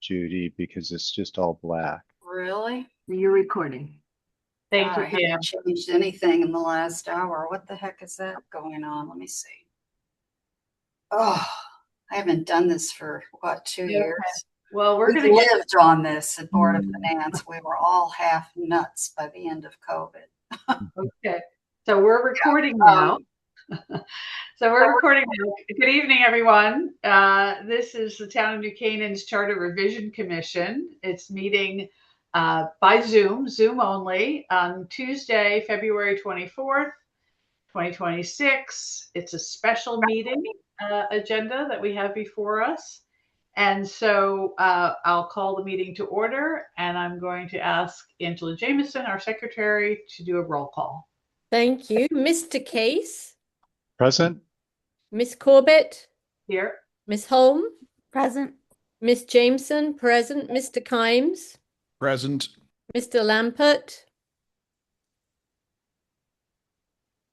Judy, because it's just all black. Really? You're recording. Thank you, I Pam. haven't changed anything in the last hour. What the heck is that going on? Let me see. Oh, I haven't done this for what, 2 years? Well, we're We going to get lived on this at Board of Finance. We were all half nuts by the end of COVID. okay. So we're recording now. So we're recording now. Good evening, everyone. This is the Town of New Canaan's Charter Revision Commission. It's meeting by Zoom only, on Tuesday, February 24th, 2026. It's a special meeting agenda that we have before us. And so I'll call the meeting to order, and I'm going to ask Angela Jameson, our secretary, to do a roll call. Thank you. Mr. Case? Present? Miss Corbett? Here. Miss Holm? Present. Miss Jameson? Present. Mr. Kimes? Present. Mr. Lampert?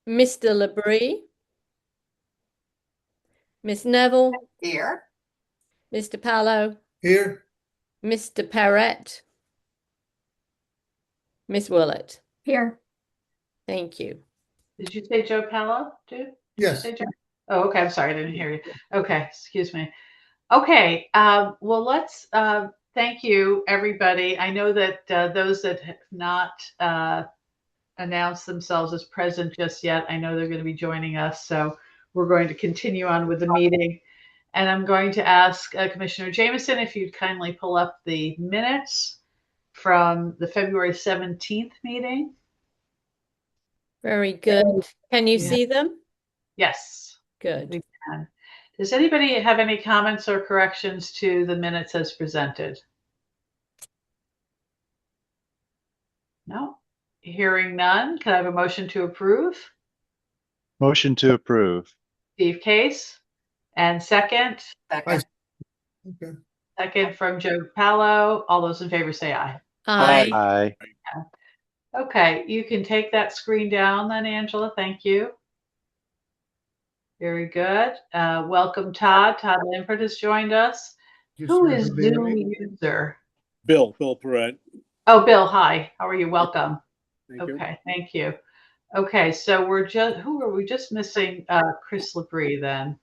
Mr. Labrie? Miss Neville? Here. Mr. Pallo? Here. Mr. Perrett? Miss Willett? Here. Thank you. Did you say Joe Pallo, dude? Yes. Oh, okay. I'm sorry. I didn't hear you. Okay. Excuse me. Okay. Well, let's thank you, everybody. I know that those that have not announced themselves as present just yet, I know they're going to be joining us. So we're going to continue on with the meeting. And I'm going to ask Commissioner Jameson if you'd kindly pull up the minutes from the February 17th meeting. Very good. Can you see them? Yes. Good. We can. Does anybody have any comments or corrections to the minutes as presented? No. Hearing none, can I have a motion to approve? Motion to approve. Steve Case. And second? Second. Okay. Second from Joe Pallo. All those in favor say aye. Aye. Aye. Okay, you can take that screen down then, Angela. Thank you. Very good. Welcome, Todd. Todd Lampert has joined us. Who is Zoom user? Bill Perrett. Oh, Bill, hi. How are you? Welcome. Thank you. Thank you. Okay, so who are we just missing? Chris Labrie then. Is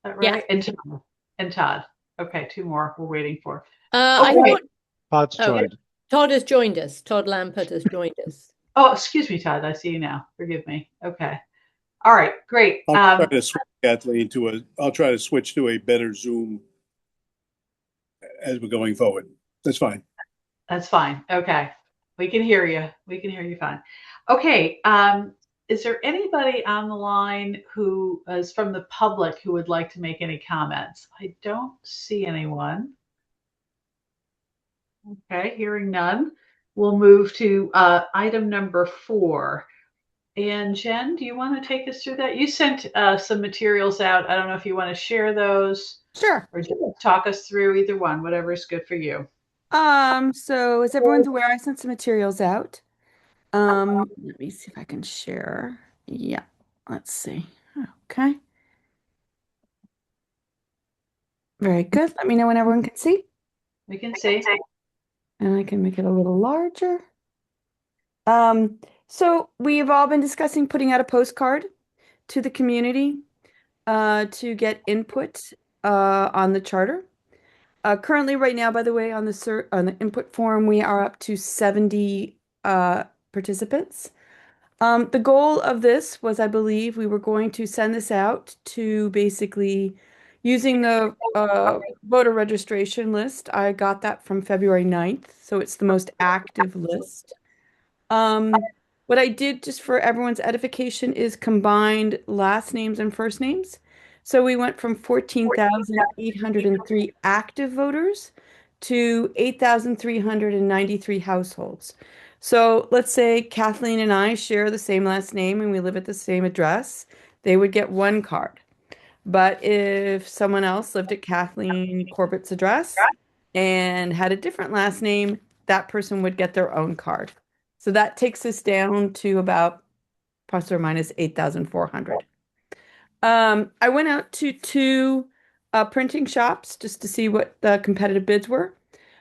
that right? Yeah. And Todd. Okay, two more we're waiting for. I thought Todd's joined. Todd has joined us. Todd Lampert has joined us. Oh, excuse me, Todd. I see you now. Forgive me. Okay. All right, great. I'll try to switch, Kathleen, I'll try to switch to a better Zoom as we're going forward. That's fine. That's fine. Okay. We can hear you. We can hear you fine. Okay. Is there anybody on the line who is from the public who would like to make any comments? I don't see anyone. Okay. Hearing none. We'll move to item number 4. And Jen, do you want to take us through that? You sent some materials out. I don't know if you want to share those. Sure. Or just talk us through either one, whatever is good for you. So as everyone's aware, I sent some materials out. Let me see if I can share. Yeah, let's see. Okay. Very good. Let me know when everyone can see. We can see. And I can make it a little larger. So we've all been discussing putting out a postcard to the community to get input on the charter. Currently, right now, by the way, on the input form, we are up to 70 participants. The goal of this was, I believe, we were going to send this out to basically using the voter registration list. I got that from February 9th, so it's the most active list. What I did, just for everyone's edification, is combined last names and first names. So we went from 14,803 active voters to 8,393 households. So let's say Kathleen and I share the same last name and we live at the same address, they would get one card. But if someone else lived at Kathleen Corbett's address and had a different last name, that person would get their own card. So that takes us down to about plus or minus 8,400. I went out to 2 printing shops just to see what the competitive bids were.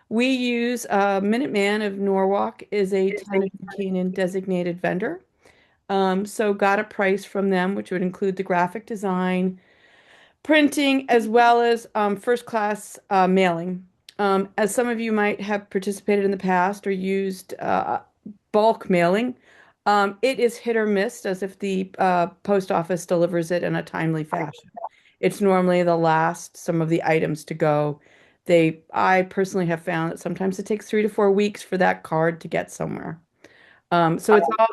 We use Minuteman of Norwalk is a town of Buchanan designated vendor. So got a price from them, which would include the graphic design, printing, as well as first class mailing. As some of you might have participated in the past or used bulk mailing, it is hit or miss as if the post office delivers it in a timely fashion. It's normally the last, some of the items to go. I personally have found that sometimes it takes 3 to 4 weeks for that card to get somewhere. So it's all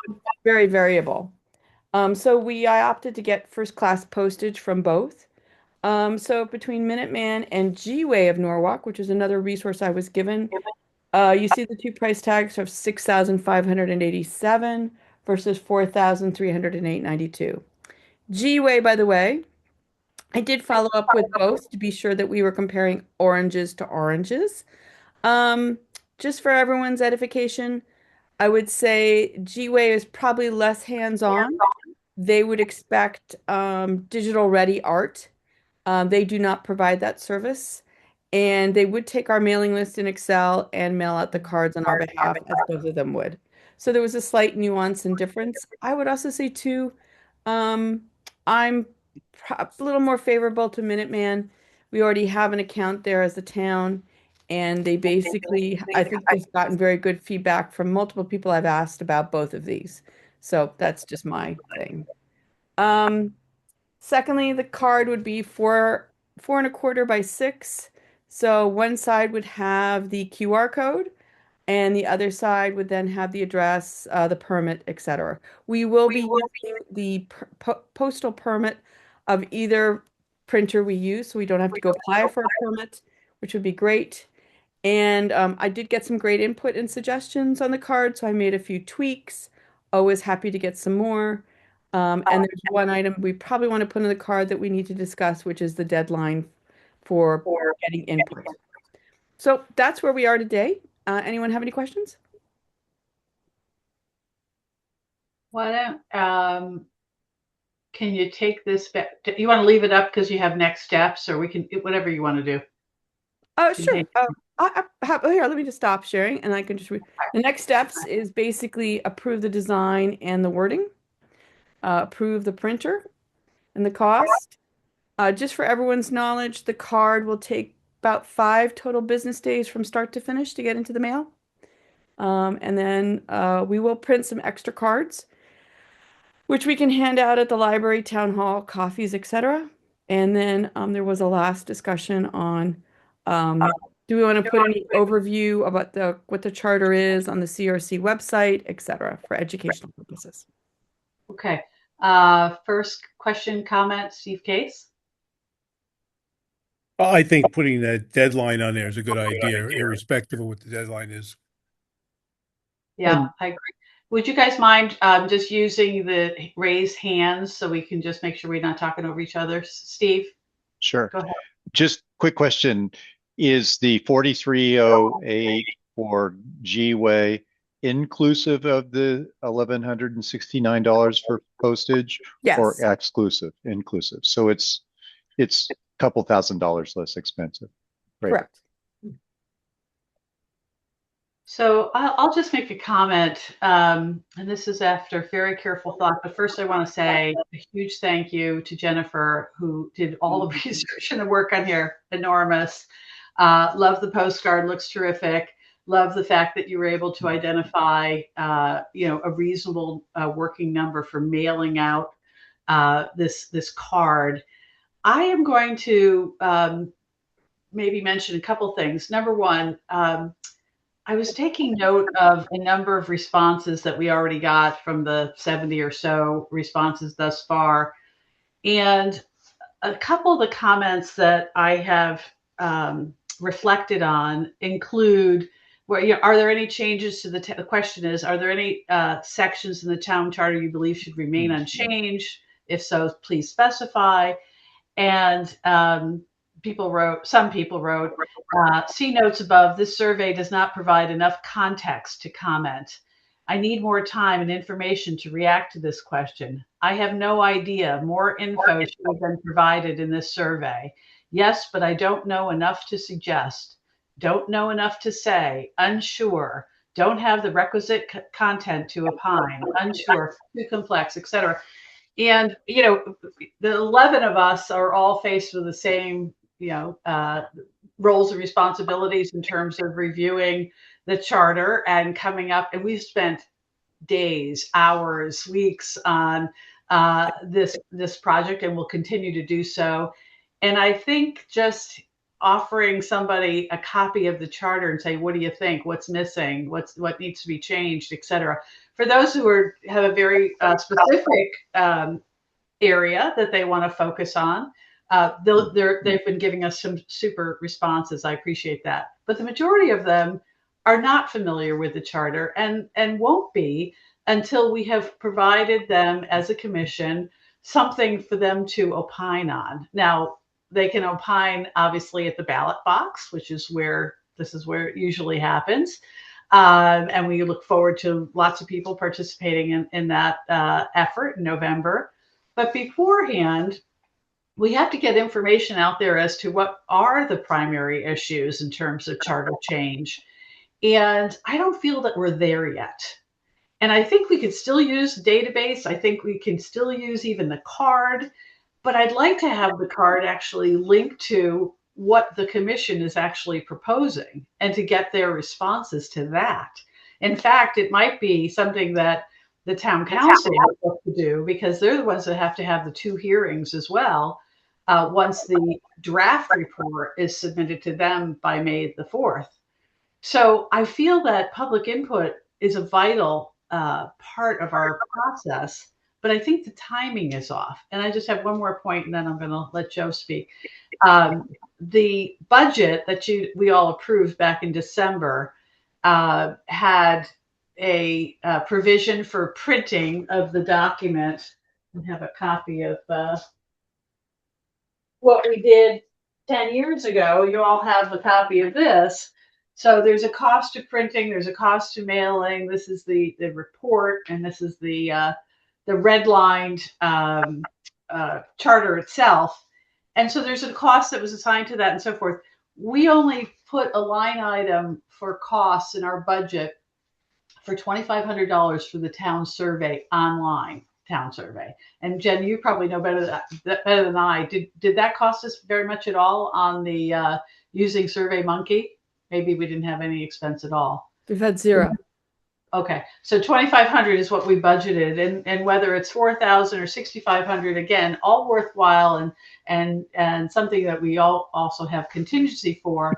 very variable. I opted to get first class postage from both. So between Minuteman and G-Way of Norwalk, which is another resource I was given, you see the two price tags of 6,587 versus 4,308.92. G-Way, by the way, I did follow up with both to be sure that we were comparing oranges to oranges. Um, just for everyone's edification, I would say G-Way is probably less hands-on. They would expect digital ready art. They do not provide that service. And they would take our mailing list in Excel and mail out the cards on our behalf, as both of them would. So there was a slight nuance and difference. I would also say, too, um, I'm a little more favorable to Minuteman. We already have an account there as a town, and they basically, I think they've gotten very good feedback from multiple people I've asked about both of these. So that's just my thing. Um, Secondly, the card would be 4.25 by 6. So one side would have the QR code, and the other side would then have the address, the permit, etc. We will be using the postal permit of either printer we use, so we don't have to go apply for a permit, which would be great. And I did get some great input and suggestions on the card, so I made a few tweaks. Always happy to get some more. And there's one item we probably want to put in the card that we need to discuss, which is the deadline for getting input. So that's where we are today. Anyone have any questions? Why don't, can you take this back? You want to leave it up because you have next steps, or we can, whatever you want to do. Oh, sure. Here, let me just stop sharing and I can just read. The next steps is basically approve the design and the wording, approve the printer and the cost. Just for everyone's knowledge, the card will take about 5 total business days from start to finish to get into the mail. And then we will print some extra cards, which we can hand out at the library, town hall, coffees, etc. And then there was a last discussion on do we want to put any overview about what the charter is on the CRC website, etc. for educational purposes. Okay. First question, comment, Steve Case. I think putting that deadline on there is a good idea, irrespective of what the deadline is. Yeah, I agree. Would you guys mind just using the raised hands so we can just make sure we're not talking over each other? Steve, Sure. go ahead. Just quick question. Is the 4308 for G-Way inclusive of the $1,169 for postage? Yes. Or exclusive? Inclusive. So it's a couple $1,000s less expensive. Right. Correct. So I'll just make a comment, and this is after very careful thought. But first, I want to say a huge thank you to Jennifer, who did all the research and the work on here. Enormous. Love the postcard. Looks terrific. Love the fact that you were able to identify, a reasonable working number for mailing out this card. I am going to maybe mention a couple things. Number one. I was taking note of a number of responses that we already got from the 70 or so responses thus far. And a couple of the comments that I have reflected on include, are there any changes to the question is, are there any sections in the town charter you believe should remain unchanged? If so, please specify. And some people wrote, see notes above, this survey does not provide enough context to comment. I need more time and information to react to this question. I have no idea. More info should have been provided in this survey. Yes, but I don't know enough to suggest. don't know enough to say, unsure, don't have the requisite content to opine, unsure, too complex, etc. And, you know, the 11 of us are all faced with the same, roles and responsibilities in terms of reviewing the charter and coming up. And we've spent days, hours, weeks on this project, and will continue to do so. And I think just offering somebody a copy of the charter and say, what do you think? What's missing? What needs to be changed, et cetera. For those who have a very specific area that they want to focus on, they've been giving us some super responses. I appreciate that. But the majority of them are not familiar with the charter and won't be until we have provided them as a commission something for them to opine on. Now, they can opine obviously at the ballot box, which is where it usually happens. And we look forward to lots of people participating in that effort in November. But beforehand, we have to get information out there as to what are the primary issues in terms of charter change. And I don't feel that we're there yet. And I think we could still use the database. I think we can still use even the card, but I'd like to have the card actually linked to what the commission is actually proposing and to get their responses to that. In fact, it might be something that the town council has to do, because they're the ones that have to have the 2 hearings as well. Once the draft report is submitted to them by May the 4th. So I feel that public input is a vital part of our process, but I think the timing is off. And I just have one more point, and then I'm going to let Joe speak. The budget that we all approved back in December had a provision for printing of the document. I have a copy of what we did 10 years ago. You all have a copy of this. So there's a cost to printing, there's a cost to mailing. This is the report, and this is the redlined charter itself. And so there's a cost that was assigned to that and so forth. We only put a line item for costs in our budget for $2,500 for the town survey, online town survey. And Jen, you probably know better than I. Did that cost us very much at all on the using SurveyMonkey? Maybe we didn't have any expense at all. We've had 0. Okay, so $2,500 is what we budgeted, and whether it's $4,000 or $6,500, again, all worthwhile and something that we all also have contingency for.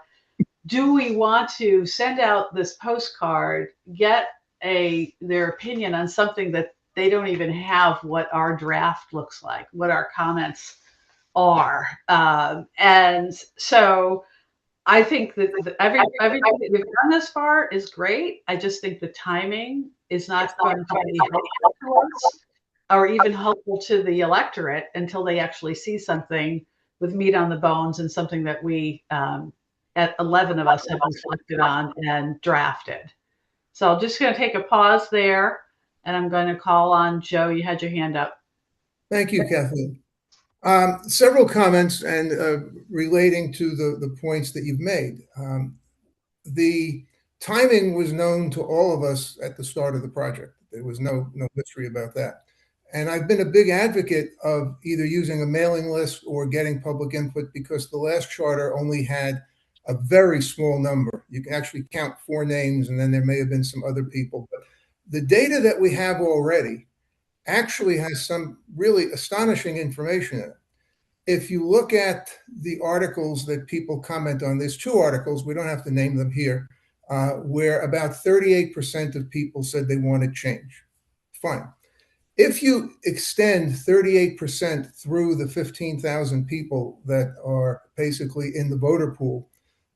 Do we want to send out this postcard, get their opinion on something that they don't even have what our draft looks like, what our comments are, and so I think that everything that we've done this far is great. I just think the timing is not going to be helpful to us or even helpful to the electorate until they actually see something with meat on the bones and something that we, at 11 of us, have reflected on and drafted. So I'm just going to take a pause there, and I'm going to call on Joe. You had your hand up. Thank you, Kathleen. Several comments and relating to the points that you've made. The timing was known to all of us at the start of the project. There was no mystery about that. And I've been a big advocate of either using a mailing list or getting public input, because the last charter only had a very small number. You can actually count 4 names, and then there may have been some other people. But the data that we have already actually has some really astonishing information in it. If you look at the articles that people comment on, there's 2 articles, we don't have to name them here, where about 38% of people said they wanted change. Fine. If you extend 38% through the 15,000 people that are basically in the voter pool,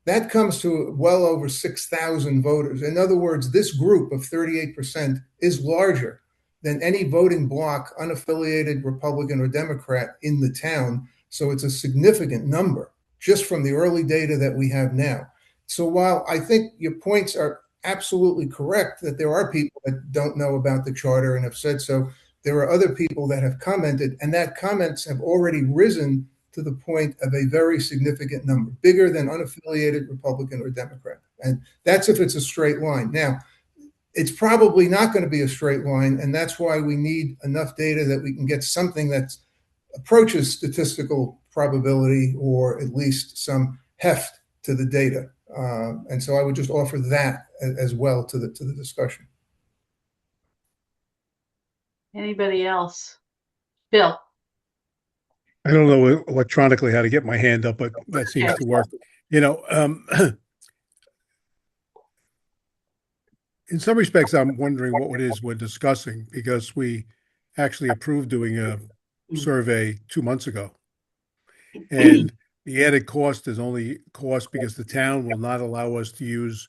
that comes to well over 6,000 voters. In other words, this group of 38% is larger than any voting bloc, unaffiliated Republican or Democrat, in the town. So it's a significant number just from the early data that we have now. So while I think your points are absolutely correct that there are people that don't know about the charter and have said so, there are other people that have commented, and that comments have already risen to to the point of a very significant number, bigger than unaffiliated Republican or Democrat. And that's if it's a straight line. Now, it's probably not going to be a straight line, and that's why we need enough data that we can get something that approaches statistical probability or at least some heft to the data. And so I would just offer that as well to the discussion. Anybody else? Bill? I don't know electronically how to get my hand up, but that seems to work. You know, in some respects, I'm wondering what it is we're discussing, because we actually approved doing a survey 2 months ago. And the added cost is only cost because the town will not allow us to use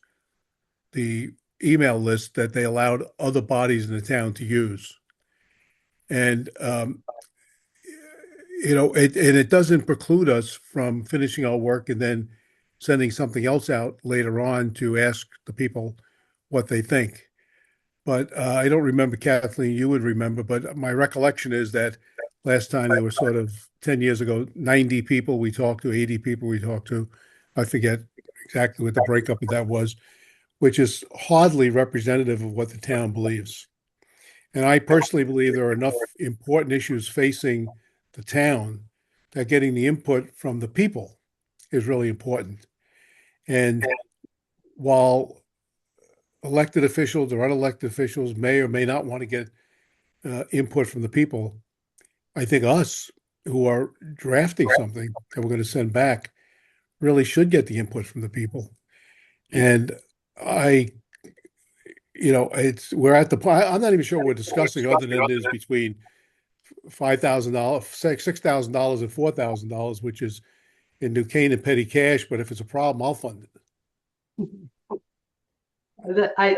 the email list that they allowed other bodies in the town to use. And, you know, it doesn't preclude us from finishing our work and then sending something else out later on to ask the people what they think. But I don't remember, Kathleen, you would remember, but my recollection is that last time there were sort of 10 years ago, 90 people we talked to, 80 people we talked to. I forget exactly what the breakup of that was, which is hardly representative of what the town believes. And I personally believe there are enough important issues facing the town that getting the input from the people is really important. And while elected officials or unelected officials may or may not want to get input from the people, I think us who are drafting something that we're going to send back really should get the input from the people. And we're at the point, I'm not even sure what we're discussing other than it is between $5,000, $6,000 and $4,000, which is in New Canaan petty cash. But if it's a problem, I'll fund it. As I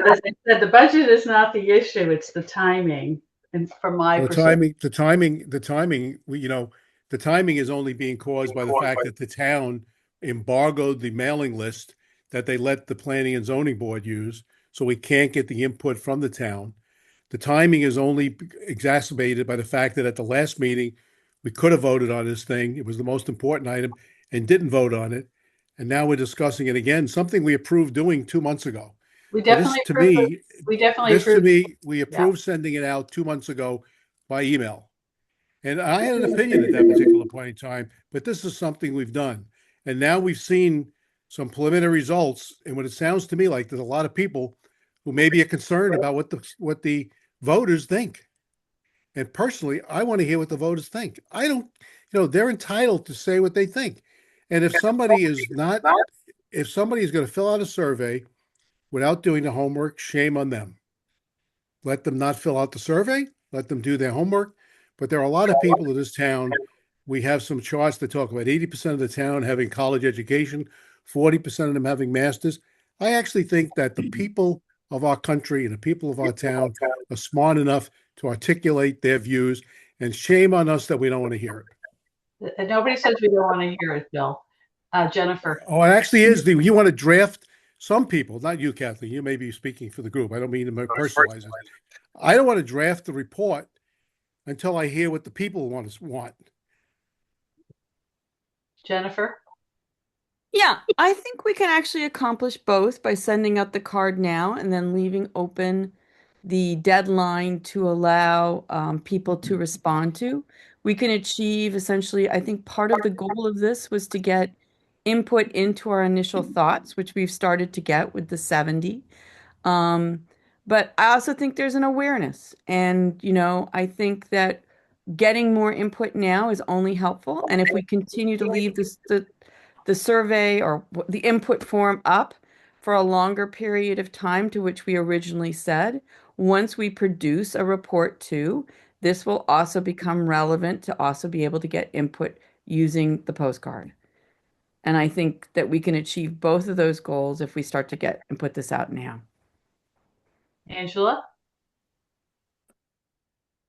said, the budget is not the issue; it's the timing. And from my perspective, the timing, the timing is only being caused by the fact that the town embargoed the mailing list that they let the Planning and Zoning Board use, so we can't get the input from the town. The timing is only exacerbated by the fact that at the last meeting, we could have voted on this thing. It was the most important item and didn't vote on it. And now we're discussing it again, something we approved doing 2 months ago. we definitely We approved sending it out 2 months ago by email. And I had an opinion at that particular point in time, but this is something we've done. And now we've seen some preliminary results. And what it sounds to me like, there's a lot of people who maybe are concerned about what the voters think. And personally, I want to hear what the voters think. I don't, they're entitled to say what they think. And if somebody is going to fill out a survey without doing the homework, shame on them. Let them not fill out the survey. Let them do their homework. But there are a lot of people in this town. We have some charts that talk about 80% of the town having college education, 40% of them having masters. I actually think that the people of our country and the people of our town are smart enough to articulate their views, and shame on us that we don't want to hear it. And nobody says we don't want to hear it, Bill. Jennifer. Oh, it actually is. You want to draft some people, not you, Kathleen. You may be speaking for the group. I don't mean to personalize it. I don't want to draft the report until I hear what the people want. Jennifer? Yeah, I think we can actually accomplish both by sending out the card now and then leaving open the deadline to allow people to respond to. We can achieve essentially, I think part of the goal of this was to get input into our initial thoughts, which we've started to get with the 70. But I also think there's an awareness. And, I think that getting more input now is only helpful. And if we continue to leave the survey or the input form up for a longer period of time to which we originally said, once we produce a report too, this will also become relevant to also be able to get input using the postcard. And I think that we can achieve both of those goals if we start to get and put this out now. Angela?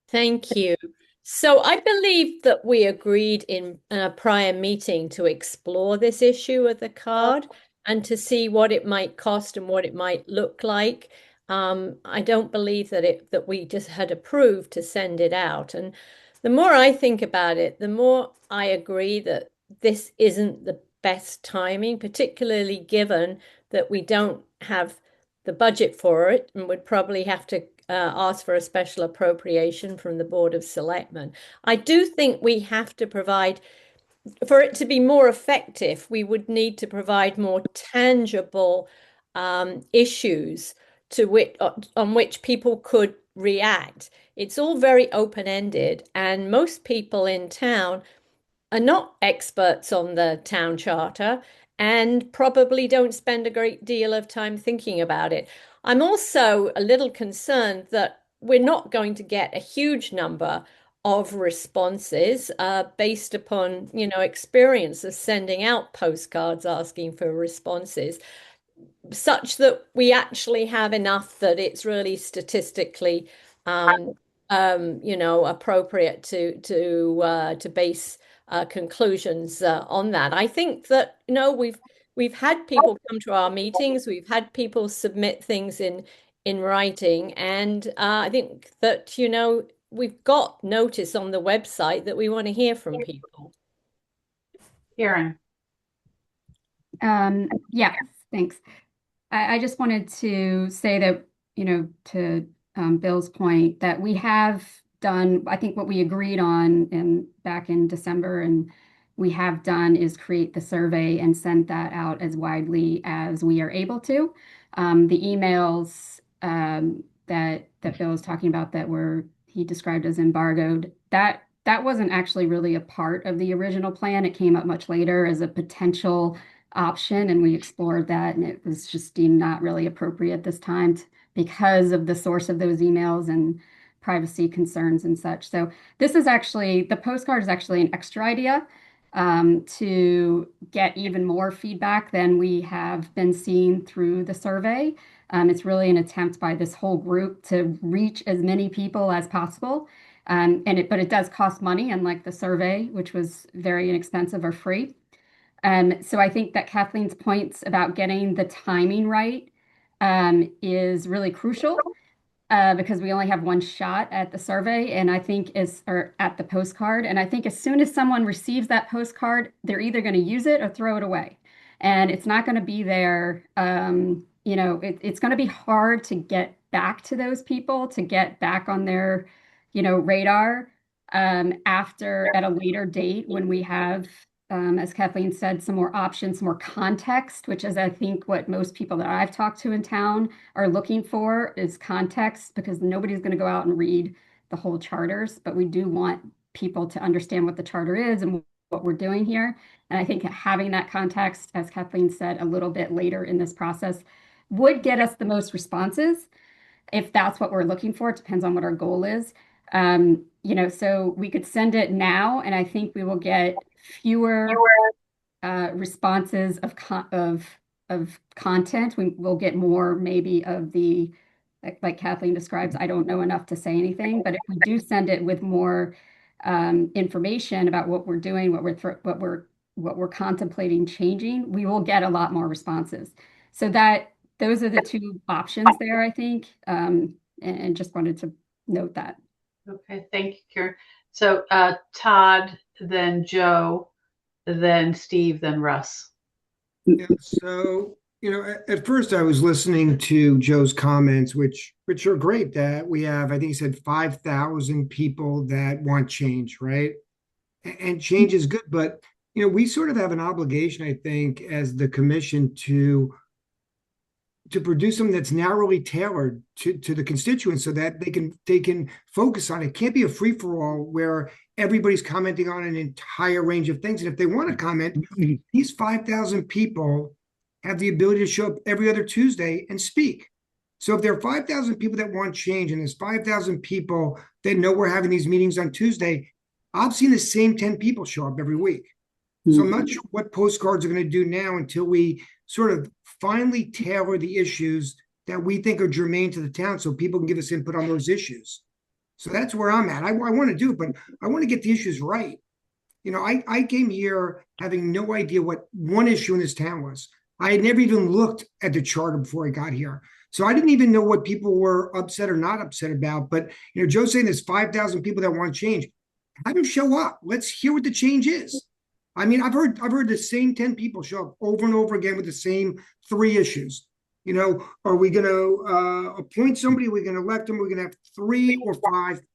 Thank you. So I believe that we agreed in a prior meeting to explore this issue of the card and to see what it might cost and what it might look like. I don't believe that we just had approved to send it out. And the more I think about it, the more I agree that this isn't the best timing, particularly given that we don't have the budget for it and would probably have to ask for a special appropriation from the Board of Selectmen. I do think we have to provide, for it to be more effective, we would need to provide more tangible issues to which on which people could react. It's all very open-ended, and most people in town are not experts on the town charter and probably don't spend a great deal of time thinking about it. I'm also a little concerned that we're not going to get a huge number of responses based upon, experience of sending out postcards asking for responses, such that we actually have enough that it's really statistically, appropriate to base conclusions on that. I think that we've had people come to our meetings, we've had people submit things in writing, and I think that we've got notice on the website that we want to hear from people. Karen. Yeah, thanks. I just wanted to say that, to Bill's point, that we have done, I think what we agreed on back in December, and we have done, is create the survey and send that out as widely as we are able to. The emails that Bill was talking about that he described as embargoed, that wasn't actually really a part of the original plan. It came up much later as a potential option, and we explored that, and it was just deemed not really appropriate this time because of the source of those emails and privacy concerns and such. So the postcard is actually an extra idea to get even more feedback than we have been seeing through the survey. It's really an attempt by this whole group to reach as many people as possible. But it does cost money, unlike the survey, which was very inexpensive or free. So I think that Kathleen's points about getting the timing right is really crucial because we only have one shot at the survey, and I think or at the postcard. And I think as soon as someone receives that postcard, they're either going to use it or throw it away. And it's not going to be there. It's going to be hard to get back to those people, to get back on their, radar after at a later date when we have, as Kathleen said, some more options, more context, which is, I think, what most people that I've talked to in town are looking for, is context, because nobody's going to go out and read the whole charters, but we do want people to understand what the charter is and what we're doing here. And I think having that context, as Kathleen said, a little bit later in this process would get us the most responses. If that's what we're looking for, it depends on what our goal is. So we could send it now, and I think we will get fewer responses of content. We will get more maybe of the, like Kathleen describes, I don't know enough to say anything, but if we do send it with more information about what we're doing, what we're contemplating changing, we will get a lot more responses. So those are the two options there, I think, and just wanted to note that. Okay, thank you, Karen. So Todd, then Joe, then Steve, then Russ. Yeah, so, at first I was listening to Joe's comments, which are great, that we have, I think he said 5,000 people that want change, right? And change is good, but, we sort of have an obligation, I think, as the commission to produce something that's narrowly tailored to the constituents so that they can focus on it. It can't be a free-for-all where everybody's commenting on an entire range of things. And if they want to comment, these 5,000 people have the ability to show up every other Tuesday and speak. So if there are 5,000 people that want change and there's 5,000 people that know we're having these meetings on Tuesday, I've seen the same 10 people show up every week. So I'm not sure what postcards are going to do now until we sort of finally tailor the issues that we think are germane to the town so people can give us input on those issues. So that's where I'm at. I want to do it, but I want to get the issues right. I came here having no idea what one issue in this town was. I had never even looked at the charter before I got here. So I didn't even know what people were upset or not upset about. But, Joe's saying there's 5,000 people that want change. Have them show up. Let's hear what the change is. I mean, I've heard the same 10 people show up over and over again with the same 3 issues. You know, are we going to appoint somebody? Are we going to elect them? We're going to have 3 or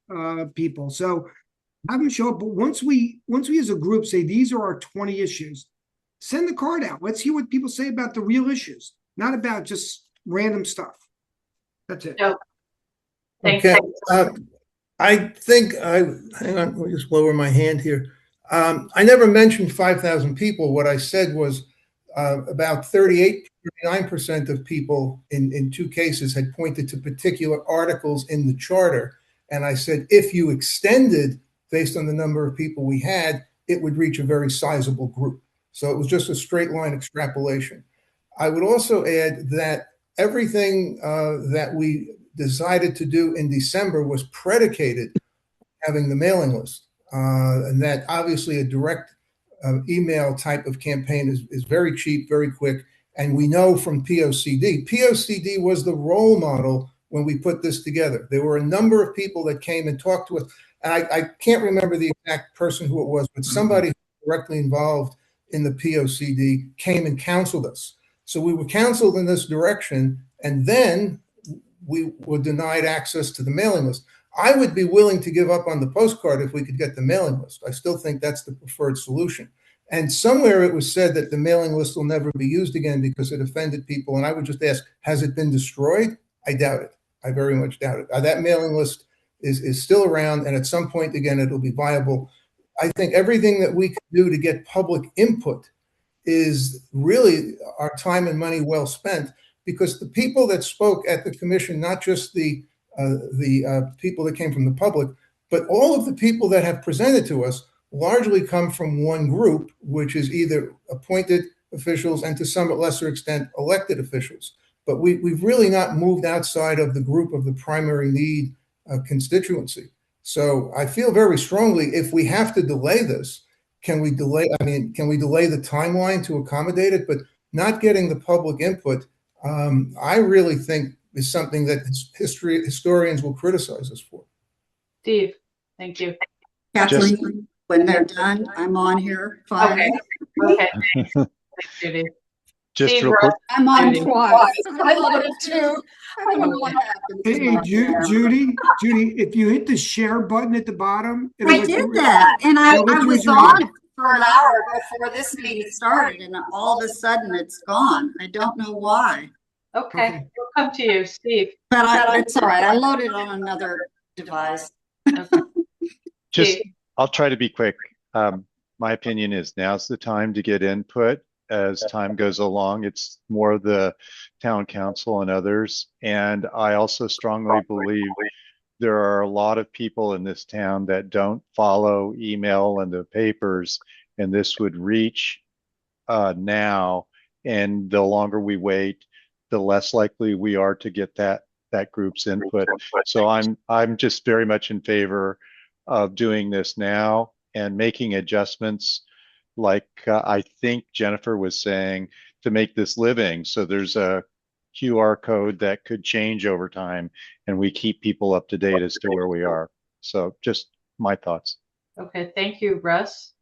5 people. So have them show up. But once we as a group say these are our 20 issues, send the card out. Let's hear what people say about the real issues, not about just random stuff. That's it. No. Thanks. Okay. I think hang on, let me just lower my hand here. I never mentioned 5,000 people. What I said was about 39% of people in 2 cases had pointed to particular articles in the charter. And I said, if you extended based on the number of people we had, it would reach a very sizable group. So it was just a straight line extrapolation. I would also add that everything that we decided to do in December was predicated on having the mailing list. And that obviously a direct email type of campaign is very cheap, very quick. And we know from POCD was the role model when we put this together. There were a number of people that came and talked to us. And I can't remember the exact person who it was, but somebody directly involved in the POCD came and counseled us. So we were counseled in this direction, and then we were denied access to the mailing list. I would be willing to give up on the postcard if we could get the mailing list. I still think that's the preferred solution. And somewhere it was said that the mailing list will never be used again because it offended people. And I would just ask, has it been destroyed? I doubt it. I very much doubt it. That mailing list is still around, and at some point, again, it'll be viable. I think everything that we can do to get public input is really our time and money well spent, because the people that spoke at the commission, not just the people that came from the public, but all of the people that have presented to us largely come from one group, which is either appointed officials and to somewhat lesser extent elected officials. But we've really not moved outside of the group of the primary need constituency. So I feel very strongly, if we have to delay this, can we delay the timeline to accommodate it? But not getting the public input, I really think is something that historians will criticize us for. Steve, thank you. Kathleen, when they're done, I'm on here. Fine. Okay. Thanks, Judy. Just Steve, real quick, I'm on Judy. twice. I love it too. I don't know what happened. Hey, Judy, if you hit the share button at the bottom, I did that, and I It'll let you was raise your on hand. for an hour before this meeting started, and all of a sudden it's gone. I don't know why. Okay, we'll come to you, Steve. But it's all right. I loaded on another device. just I'll try to be quick. My opinion is now's the time to get input. As time goes along, it's more the town council and others. And I also strongly believe there are a lot of people in this town that don't follow email and the papers, and this would reach now. And the longer we wait, the less likely we are to get that group's input. So I'm just very much in favor of doing this now and making adjustments, like I think Jennifer was saying, to make this living. So there's a QR code that could change over time, and we keep people up to date as to where we are. So just my thoughts. Okay, thank you, Russ.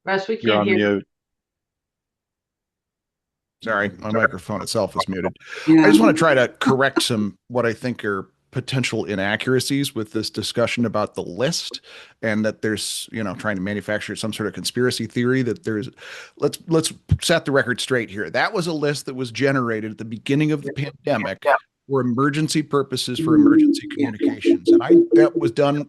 Russ, we You're can't on hear. mute. Sorry, my microphone itself is muted. I just want to try to correct some what I think are potential inaccuracies with this discussion about the list, and that there's, trying to manufacture some sort of conspiracy theory that there's, let's set the record straight here. That was a list that was generated at the beginning of the pandemic for emergency purposes, for emergency communications. And that was done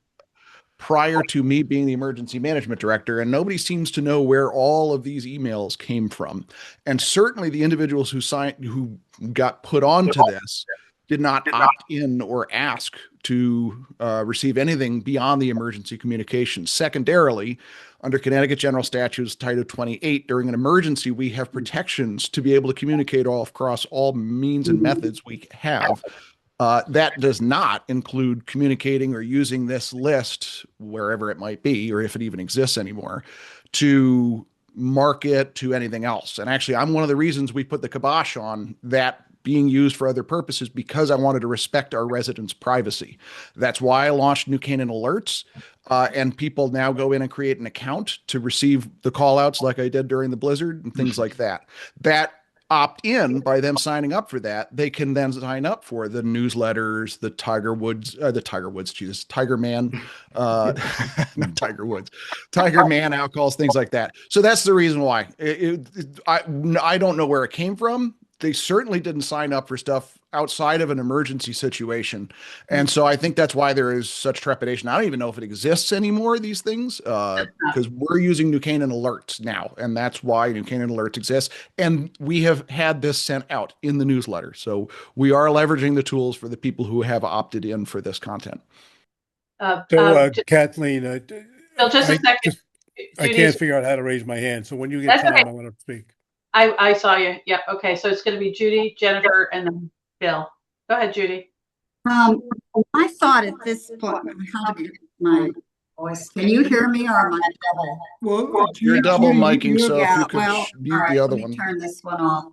prior to me being the emergency management director, and nobody seems to know where all of these emails came from. And certainly the individuals who got put onto this did not opt in or ask to receive anything beyond the emergency communications. Secondarily, under Connecticut General Statutes Title 28, during an emergency, we have protections to be able to communicate all across all means and methods we have. That does not include communicating or using this list, wherever it might be, or if it even exists anymore, to market to anything else. And actually, I'm one of the reasons we put the kibosh on that being used for other purposes because I wanted to respect our residents' privacy. That's why I launched New Canaan Alerts. And people now go in and create an account to receive the call outs like I did during the blizzard and things like that. That opt in by them signing up for that. They can then sign up for the newsletters, the Tiger Man, not Tiger Woods, Tiger Man outcalls, things like that. So that's the reason why. I don't know where it came from. They certainly didn't sign up for stuff outside of an emergency situation. And so I think that's why there is such trepidation. I don't even know if it exists anymore, these things, because we're using New Canaan Alerts now. And that's why New Canaan Alerts exists. And we have had this sent out in the newsletter. So we are leveraging the tools for the people who have opted in for this content. Kathleen, Bill, just a second. I can't figure out how to raise my hand. So when you get time, I want to speak. I saw you. Yeah. Okay. So it's going to be Judy, Jennifer, and then Bill. Go ahead, Judy. My thought at this point, how to get my voice. Can you hear me or am I double? Well, You're double miking, so if you could well, mute all right, the other let me one. turn this one off.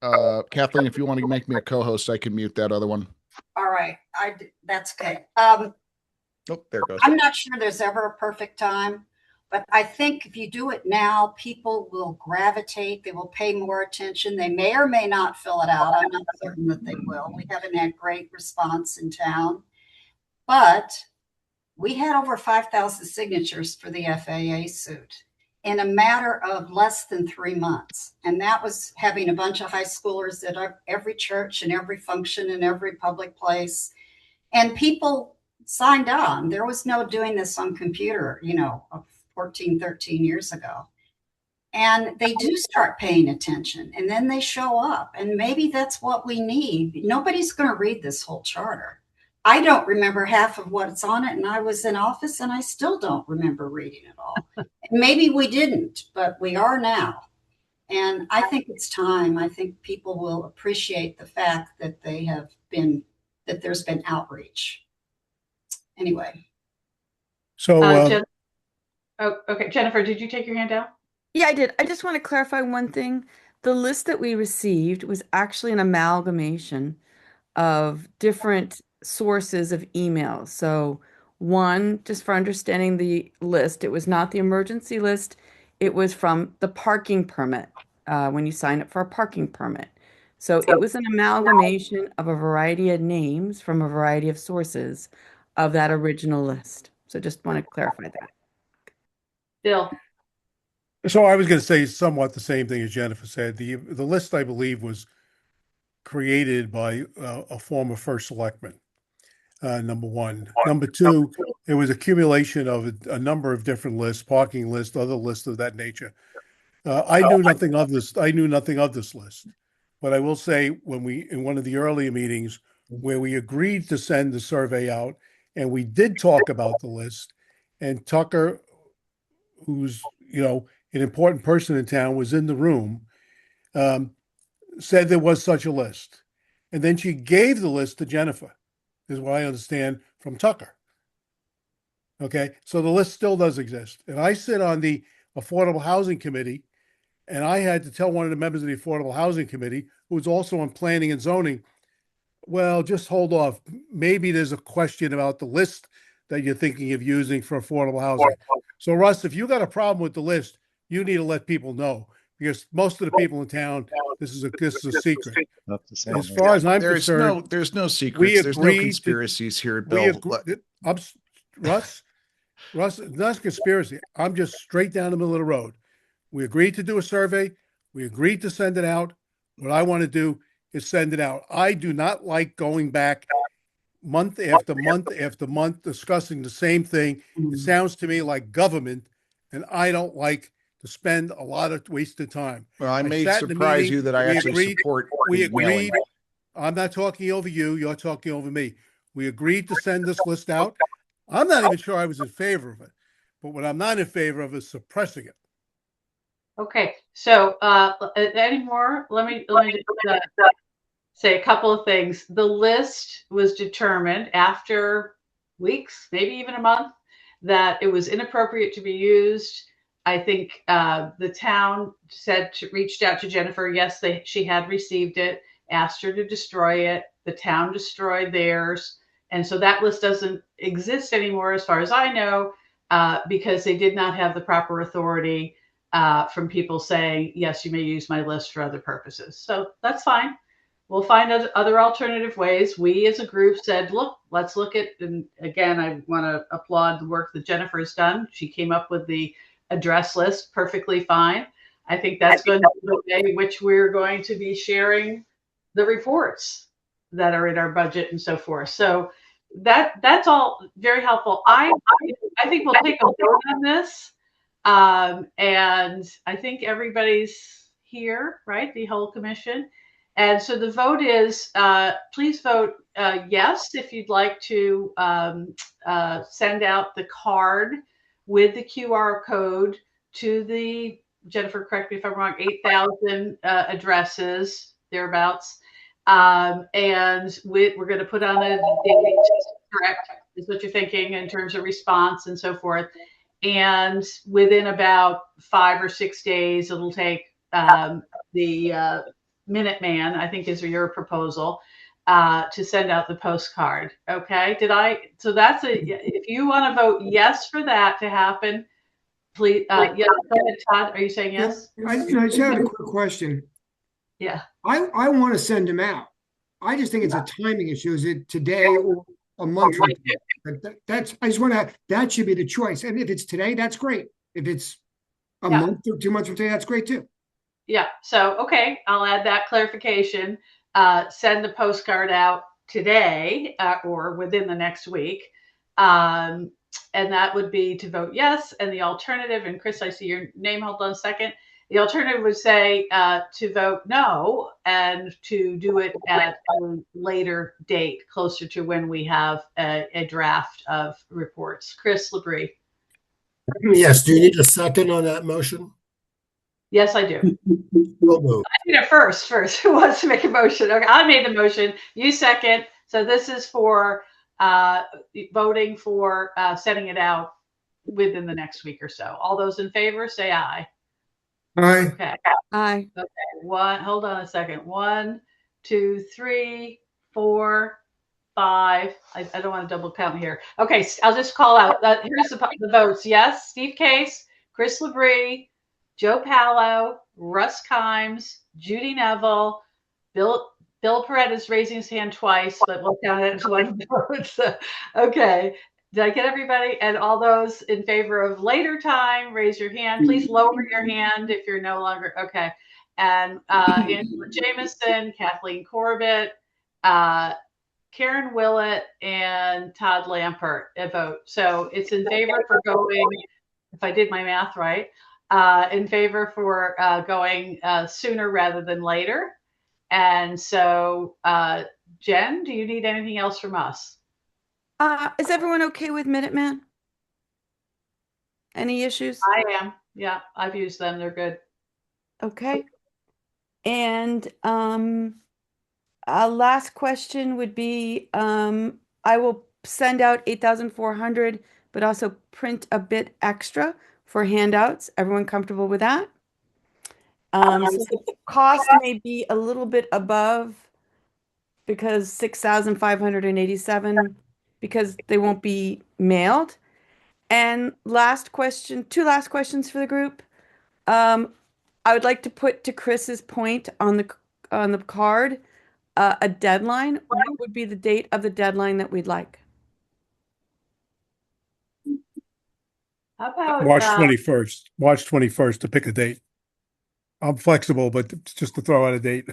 Or Kathleen, if you want to make me a co-host, I can mute that other one. All right. That's okay. Oh, there it goes. I'm not sure there's ever a perfect time, but I think if you do it now, people will gravitate. They will pay more attention. They may or may not fill it out. I'm not certain that they will. We haven't had great response in town, but we had over 5,000 signatures for the FAA suit in a matter of less than 3 months. And that was having a bunch of high schoolers at every church and every function and every public place. And people signed on. There was no doing this on computer, 14, 13 years ago. And they do start paying attention and then they show up. And maybe that's what we need. Nobody's going to read this whole charter. I don't remember half of what's on it. And I was in office and I still don't remember reading it all. Maybe we didn't, but we are now. And I think it's time. I think people will appreciate the fact that there's been outreach. Anyway. So, okay. Jennifer, did you take your hand down? Yeah, I did. I just want to clarify one thing. The list that we received was actually an amalgamation of different sources of emails. So one, just for understanding the list, it was not the emergency list. It was from the parking permit, when you sign up for a parking permit. So it was an amalgamation of a variety of names from a variety of sources of that original list. So just want to clarify that. Bill. So I was going to say somewhat the same thing as Jennifer said. The list, I believe, was created by a former first selectman, number one. Number two, it was accumulation of a number of different lists, parking lists, other lists of that nature. I knew nothing of this. I knew nothing of this list. But I will say, in one of the earlier meetings where we agreed to send the survey out, and we did talk about the list, and Tucker, who's, an important person in town, was in the room, said there was such a list. And then she gave the list to Jennifer, is what I understand from Tucker. Okay, so the list still does exist. And I sit on the Affordable Housing Committee, and I had to tell one of the members of the Affordable Housing Committee, who was also on Planning and Zoning, well, just hold off. Maybe there's a question about the list that you're thinking of using for affordable housing. So, Russ, if you got a problem with the list, you need to let people know, because most of the people in town, this is a secret. Not the same. As far as I'm concerned, there's no secrets. There's no conspiracies here, Bill. Russ, it's not a conspiracy. I'm just straight down the middle of the road. We agreed to do a survey. We agreed to send it out. What I want to do is send it out. I do not like going back month after month after month discussing the same thing. It sounds to me like government, and I don't like to spend a lot of wasted time. Well, I may surprise you that I actually support. We agreed. I'm not talking over you. You're talking over me. We agreed to send this list out. I'm not even sure I was in favor of it, but what I'm not in favor of is suppressing it. Okay. So, any more? Let me just say a couple of things. The list was determined after weeks, maybe even a month, that it was inappropriate to be used I think the town reached out to Jennifer. Yes, she had received it, asked her to destroy it. The town destroyed theirs. And so that list doesn't exist anymore, as far as I know, because they did not have the proper authority from people saying, yes, you may use my list for other purposes. So that's fine. We'll find other alternative ways. We as a group said, look, let's look at, and again, I want to applaud the work that Jennifer has done. She came up with the address list perfectly fine. I think that's going to be the way in which we're going to be sharing the reports that are in our budget and so forth. So that's all very helpful. I think we'll take a vote on this. And I think everybody's here, right? The whole commission. And so the vote is, please vote yes if you'd like to send out the card with the QR code to the, Jennifer, correct me if I'm wrong, 8,000 addresses, thereabouts. And we're going to put on a date, correct, is what you're thinking in terms of response and so forth. And within about 5 or 6 days, it'll take the Minuteman, I think is your proposal, to send out the postcard. Okay. So that's if you want to vote yes for that to happen, please. Yes, go ahead, Todd. Are you saying yes? I just had a quick question. Yeah. I want to send them out. I just think it's a timing issue. Is it today or a month from today? That should be the choice. And if it's today, that's great. If it's a month or 2 months from today, that's great too. Yeah. So, okay. I'll add that clarification. Send the postcard out today or within the next week. And that would be to vote yes. And the alternative, and Chris, I see your name. Hold on a second. The alternative would say to vote no and to do it at a later date, closer to when we have a draft of reports. Chris Labrie. Yes. Do you need a second on that motion? Yes, I do. We'll move. I need it first. Who wants to make a motion? Okay, I made the motion. You second. So this is for voting for sending it out within the next week or so. All those in favor, say aye. Aye. Okay. Aye. Okay. Hold on a second. 1, 2, 3, 4, 5. I don't want to double count here. Okay. I'll just call out. Here's the votes. Yes. Steve Case, Chris Labrie, Joe Pallo, Russ Kimes, Judy Neville, Bill Perret is raising his hand twice, but we'll count it as one vote. So, okay. Did I get everybody? And all those in favor of later time, raise your hand. Please lower your hand if you're no longer. Okay. And Angela Jameson, Kathleen Corbett, Karen Willett, and Todd Lampert a vote. So it's in favor for going, if I did my math right, in favor for going sooner rather than later. And so, Jen, do you need anything else from us? Is everyone okay with Minuteman? Any issues? I am. Yeah, I've used them. They're good. Okay. And last question would be, I will send out 8,400, but also print a bit extra for handouts. Everyone comfortable with that? So the cost may be a little bit above because 6,587 because they won't be mailed. And last question, 2 last questions for the group. I would like to put to Chris's point on the card a deadline. What would be the date of the deadline that we'd like? How about March 21st. March 21st to pick a date. I'm flexible, but just to throw out a date.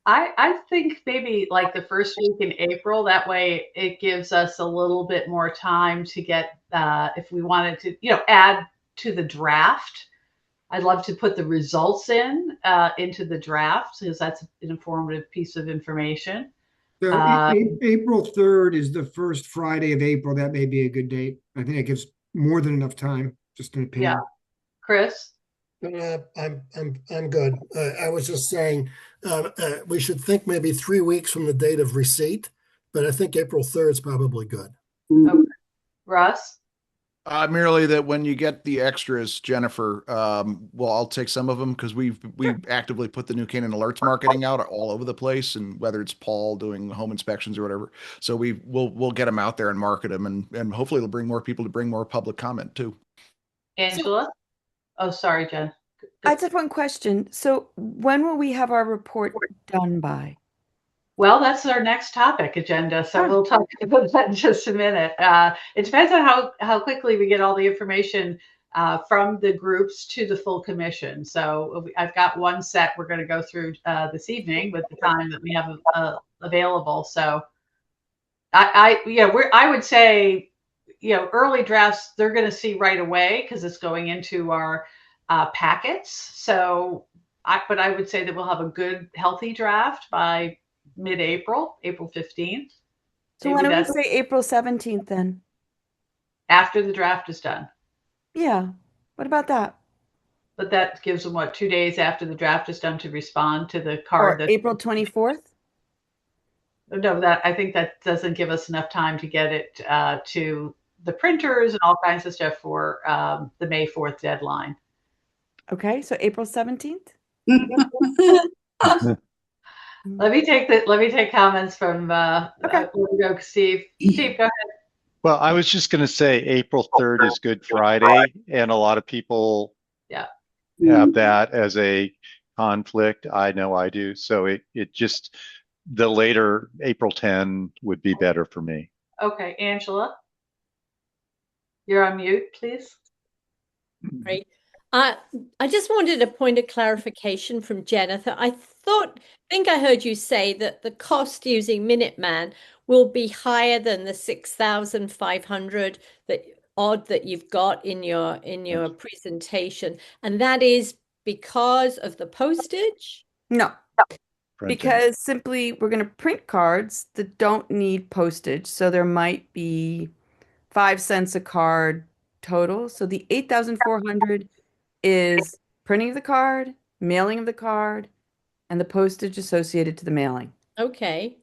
I think maybe like the first week in April. That way it gives us a little bit more time to get, if we wanted to, add to the draft. I'd love to put the results into the draft because that's an informative piece of information. So April 3rd is the first Friday of April. That may be a good date. I think it gives more than enough time, just an opinion. Yeah. Chris? I'm good. I was just saying we should think maybe 3 weeks from the date of receipt, but I think April 3rd is probably good. Okay. Russ? Merely that when you get the extras, Jennifer, well, I'll take some of them because we actively put the New Canaan Alerts marketing out all over the place, and whether it's Paul doing home inspections or whatever, so we'll get them out there and market them, and hopefully it'll bring more people to bring more public comment too. Angela? Oh, sorry, Jen. I just have one question. So when will we have our report done by? Well, that's our next topic agenda, so we'll talk about that in just a minute. It depends on how quickly we get all the information from the groups to the full commission. So I've got one set we're going to go through this evening with the time that we have available. So I would say, early drafts they're going to see right away because it's going into our packets. So, but I would say that we'll have a good, healthy draft by mid-April, April 15th. So why don't we say April 17th then? After the draft is done. Yeah. What about that? But that gives them 2 days after the draft is done to respond to the card. Or April 24th? No, I think that doesn't give us enough time to get it to the printers and all kinds of stuff for the May 4th deadline. Okay, so April 17th? Let me take comments from Steve. Steve, go ahead. Well, I was just going to say April 3rd is Good Friday, and a lot of people have that as a conflict. I know I do. So it just, the later April 10 would be better for me. Okay, Angela, you're on mute, please. Right. I just wanted a point of clarification from Jennifer. I think I heard you say that the cost using Minuteman will be higher than the 6,500 that you've got in your presentation, and that is because of the postage? No. Printing. Because simply we're going to print cards that don't need postage, so there might be 5 cents a card total. So the 8,400 is printing of the card, mailing of the card, and the postage associated to the mailing. Okay.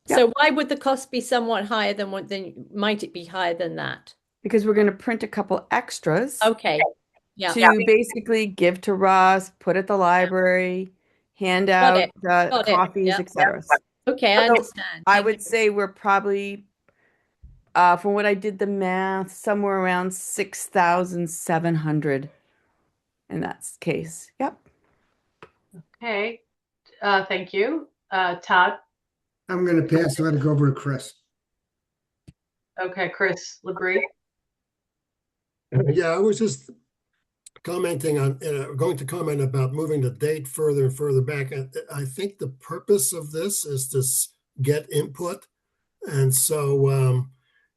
Yep. So why would the cost be somewhat higher than might it be higher than that? Because we're going to print a couple extras. Okay. Yeah. To basically give to Russ, put at the library, hand out coffees, etc. Okay, I understand. I would say we're probably, from what I did the math, somewhere around 6,700 in that case. Yep. Okay. Thank you. Todd? I'm going to pass. Let it go over to Chris. Okay, Chris Labrie. Yeah, I was just commenting on, going to comment about moving the date further and further back. I think the purpose of this is to get input. And so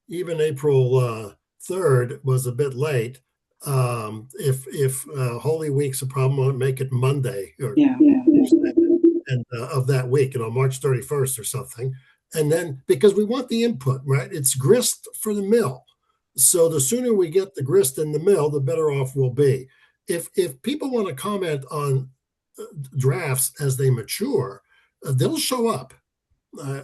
even April 3rd was a bit late. If Holy Week's a problem, I'll make it Monday or and of that week, March 31st or something. And then because we want the input, right? It's grist for the mill. So the sooner we get the grist in the mill, the better off we'll be. If people want to comment on drafts as they mature, they'll show up.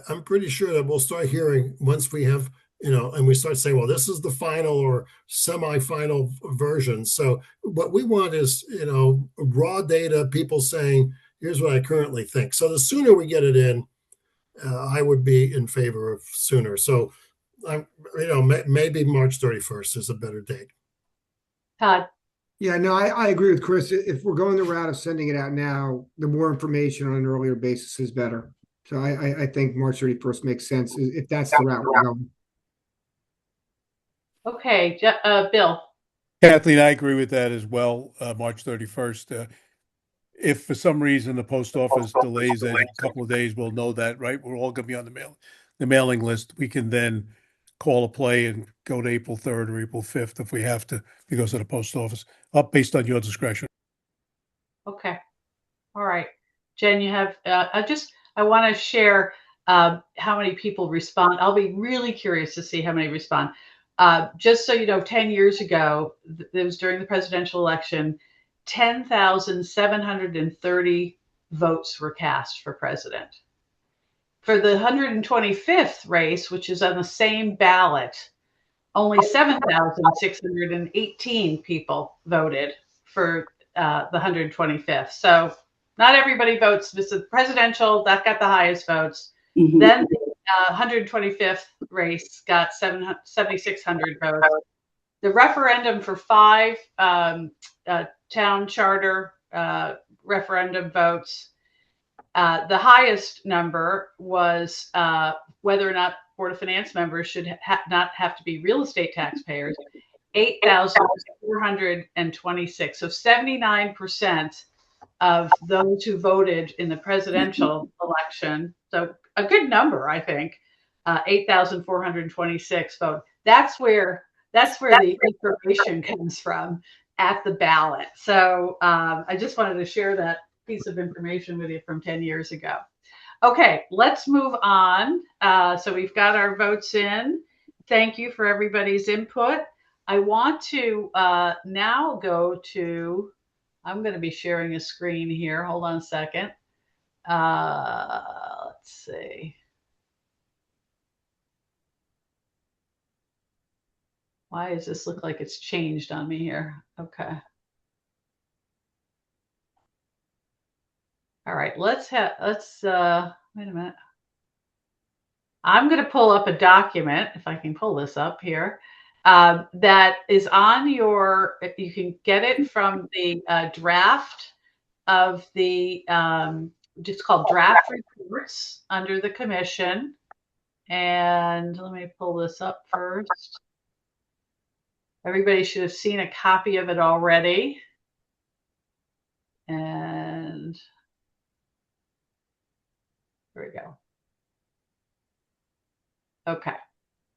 I'm pretty sure that we'll start hearing once we have, and we start saying, well, this is the final or semi-final version. So what we want is, raw data, people saying, here's what I currently think. So the sooner we get it in, I would be in favor of sooner. So, maybe March 31st is a better date. Todd? Yeah, no, I agree with Chris. If we're going the route of sending it out now, the more information on an earlier basis is better. So I think March 31st makes sense if that's the route we're going. Okay, Bill. Kathleen, I agree with that as well. March 31st. If for some reason the post office delays it a couple of days, we'll know that, right? We're all going to be on the mailing list. We can then call a play and go to April 3rd or April 5th if we have to, because of the post office, up based on your discretion. Okay. All right. Jen, you have, I want to share how many people respond. I'll be really curious to see how many respond. Just so you know, 10 years ago, it was during the presidential election, 10,730 votes were cast for president. For the 125th race, which is on the same ballot, only 7,618 people voted for the 125th. So not everybody votes. This is presidential, that got the highest votes. Mhm. Then the 125th race got 7,600 votes. The referendum for 5 town charter referendum votes, the highest number was whether or not Board of Finance members should not have to be real estate taxpayers, 8,426. So 79% of those who voted in the presidential election, so a good number, I think, 8,426 vote. That's where the information comes from at the ballot. So I just wanted to share that piece of information with you from 10 years ago. Okay, let's move on. So we've got our votes in. Thank you for everybody's input. I want to now go to, I'm going to be sharing a screen here. Hold on a second. Let's see. Why does this look like it's changed on me here? Okay. All right, let's wait a minute. I'm going to pull up a document, if I can pull this up here, that is on your, you can get it from the draft of the, it's called draft reports under the commission. And let me pull this up first. Everybody should have seen a copy of it already. And there we go. Okay.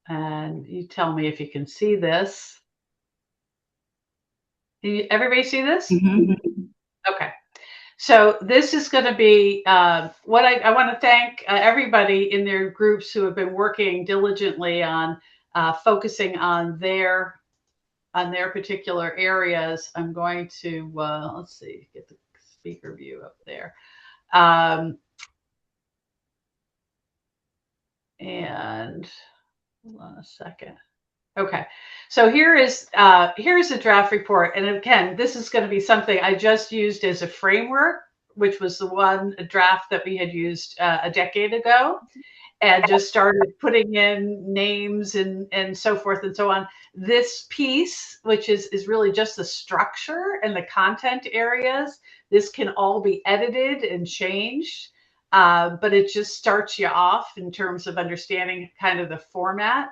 And you tell me if you can see this. Everybody see this? Mhm. Okay. So this is going to be what I want to thank everybody in their groups who have been working diligently on focusing on their particular areas. I'm going to, let's see, get the speaker view up there. And hold on a second. Okay, so here's a draft report, and again, this is going to be something I just used as a framework, which was a draft that we had used a decade ago, and just started putting in names and so forth and so on. This piece, which is really just the structure and the content areas, this can all be edited and changed, but it just starts you off in terms of understanding kind of the format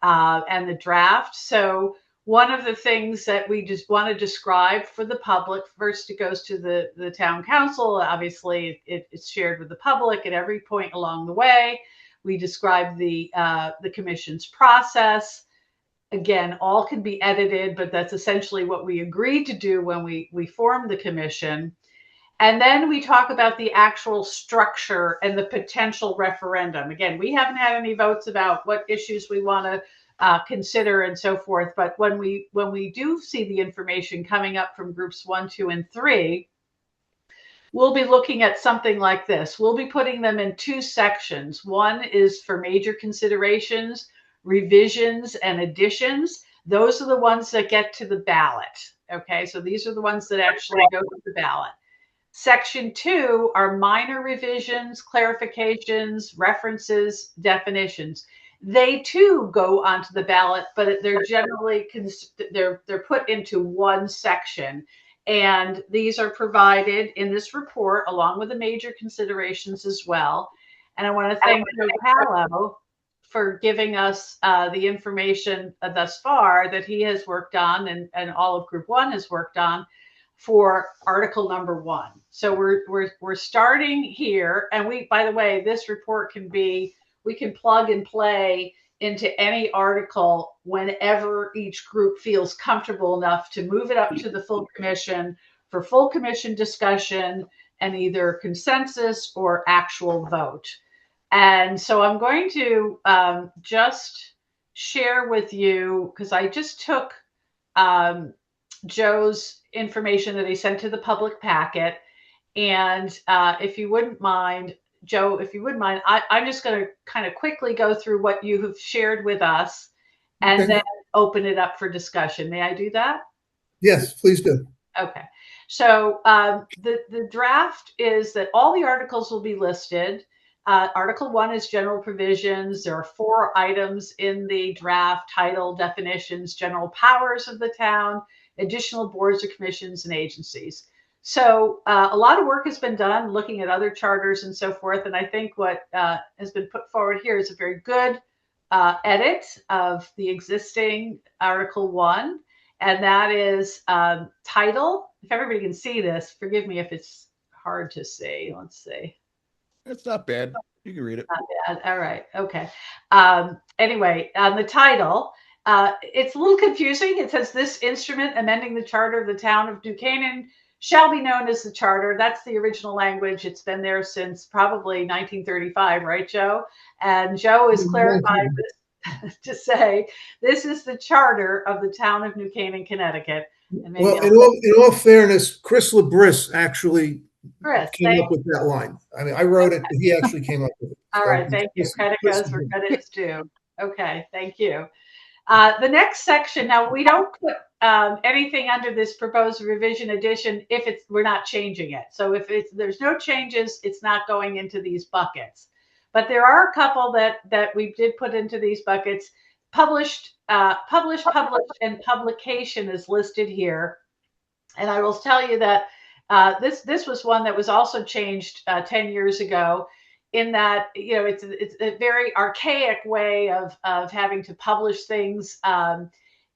and the draft. So one of the things that we just want to describe for the public, first it goes to the town council. Obviously, it's shared with the public at every point along the way. We describe the commission's process. Again, all can be edited, but that's essentially what we agreed to do when we formed the commission. And then we talk about the actual structure and the potential referendum. Again, we haven't had any votes about what issues we want to consider and so forth. But when we do see the information coming up from groups 1, 2, and 3, we'll be looking at something like this. We'll be putting them in 2 sections. One is for major considerations, revisions, and additions. Those are the ones that get to the ballot. Okay, so these are the ones that actually go to the ballot. Section 2 are minor revisions, clarifications, references, definitions. They too go onto the ballot, but they're generally they're put into one section. And these are provided in this report along with the major considerations as well. And I want to thank Joe Palo for giving us the information thus far that he has worked on and all of Group 1 has worked on for article number 1. So we're starting here, and by the way, this report we can plug and play into any article whenever each group feels comfortable enough to move it up to the full commission for full commission discussion and either consensus or actual vote. And so I'm going to just share with you, because I just took Joe's information that he sent to the public packet. And if you wouldn't mind, Joe, if you wouldn't mind, I'm just going to kind of quickly go through what you have shared with us. And then open it up for discussion. May I do that? Yes, please do. Okay. So the draft is that all the articles will be listed. Article 1 is general provisions. There are 4 items in the draft: title, definitions, general powers of the town, additional boards or commissions and agencies. So a lot of work has been done looking at other charters and so forth. And I think what has been put forward here is a very good edit of the existing Article 1. And that is title. If everybody can see this, forgive me if it's hard to see. Let's see. It's not bad. You can read it. Not bad. All right. Okay. Anyway, on the title, it's a little confusing. It says this instrument amending the charter of the town of New Canaan shall be known as the charter. That's the original language. It's been there since probably 1935, right, Joe? And Joe is clarified this to say this is the charter of the town of New Canaan, Connecticut. And maybe Well, in all fairness, Chris Labris actually came up with that line. I mean, I wrote it, but he actually came up with it. All So right, thank you. Credit goes where credit is due. Okay, thank you. The next section, now we don't put anything under this proposed revision edition if we're not changing it. So if there's no changes, it's not going into these buckets. But there are a couple that we did put into these buckets. Published, and publication is listed here. And I will tell you that this was one that was also changed 10 years ago, in that, you know, it's a very archaic way of having to publish things.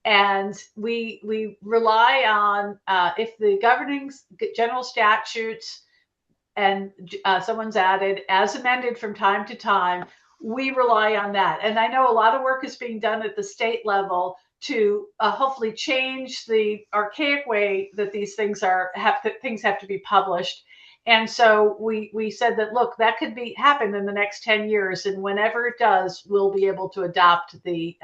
And we rely on if the governing general statutes and someone's added as amended from time to time, we rely on that. And I know a lot of work is being done at the state level to hopefully change the archaic way that these things have to be published. And so we said that, look, that could happen in the next 10 years. And whenever it does, we'll be able to adopt the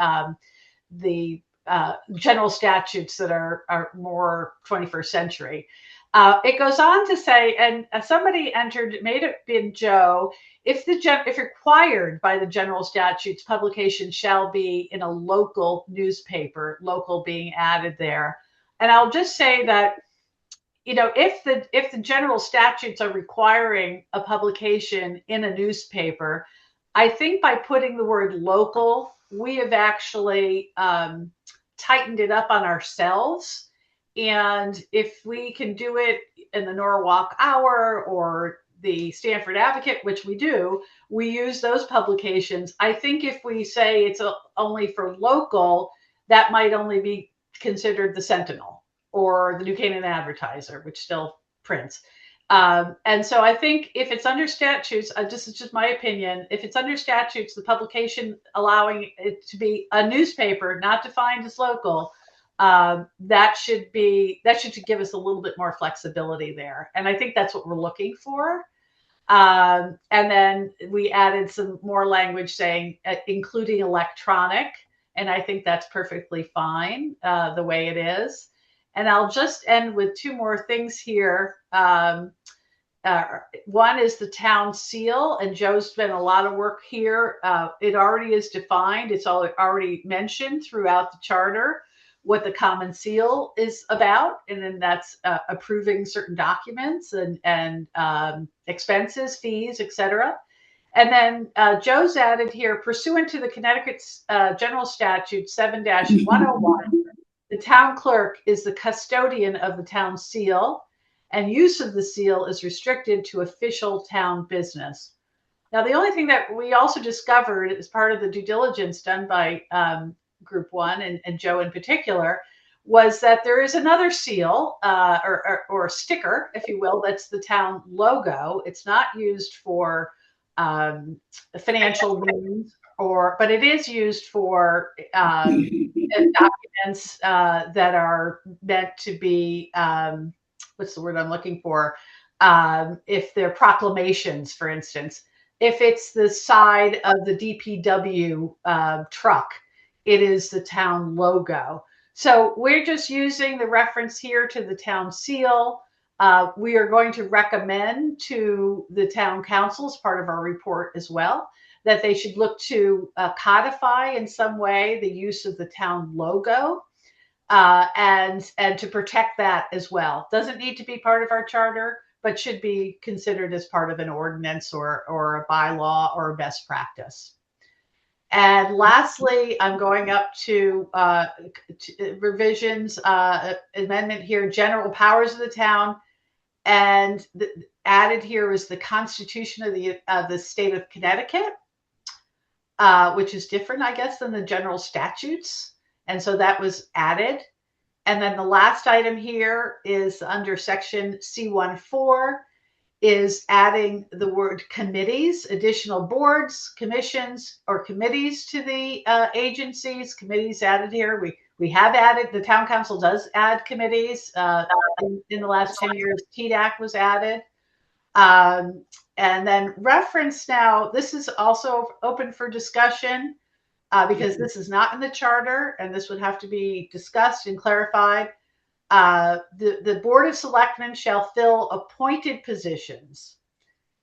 general statutes that are more 21st century. It goes on to say, and somebody entered, it may have been Joe, if required by the general statutes, publication shall be in a local newspaper, local being added there. And I'll just say that, you know, if the general statutes are requiring a publication in a newspaper, I think by putting the word local, we have actually tightened it up on ourselves. And if we can do it in the Norwalk Hour or the Stanford Advocate, which we do, we use those publications. I think if we say it's only for local, that might only be considered the Sentinel or the New Canaan Advertiser, which still prints. And so I think if it's under statutes, this is just my opinion, if it's under statutes, the publication allowing it to be a newspaper, not defined as local, that should give us a little bit more flexibility there. And I think that's what we're looking for. And then we added some more language saying, including electronic. And I think that's perfectly fine the way it is. And I'll just end with 2 more things here. One is the town seal, and Joe's been a lot of work here. It already is defined. It's already mentioned throughout the charter what the common seal is about, and then that's approving certain documents and expenses, fees, etc. And then Joe's added here, pursuant to the Connecticut's General Statute 7-101, the town clerk is the custodian of the town seal, and use of the seal is restricted to official town business. Now, the only thing that we also discovered as part of the due diligence done by Group 1 and Joe in particular, was that there is another seal or sticker, if you will, that's the town logo. It's not used for financial means, but it is used for documents that are meant to be, what's the word I'm looking for? If they're proclamations, for instance, if it's the side of the DPW truck, it is the town logo. So we're just using the reference here to the town seal. We are going to recommend to the town council as part of our report as well that they should look to codify in some way the use of the town logo, and to protect that as well. Doesn't need to be part of our charter, but should be considered as part of an ordinance or a bylaw or a best practice. And lastly, I'm going up to revisions, amendment here, general powers of the town. And added here is the Constitution of the state of Connecticut, which is different, I guess, than the general statutes. And so that was added. And then the last item here is under section C14, is adding the word committees, additional boards, commissions, or committees to the agencies. Committees added here. We have added, the town council does add committees. In the last 10 years, TDAC was added. And then reference now, this is also open for discussion because this is not in the charter and this would have to be discussed and clarified. The Board of Selectmen shall fill appointed positions.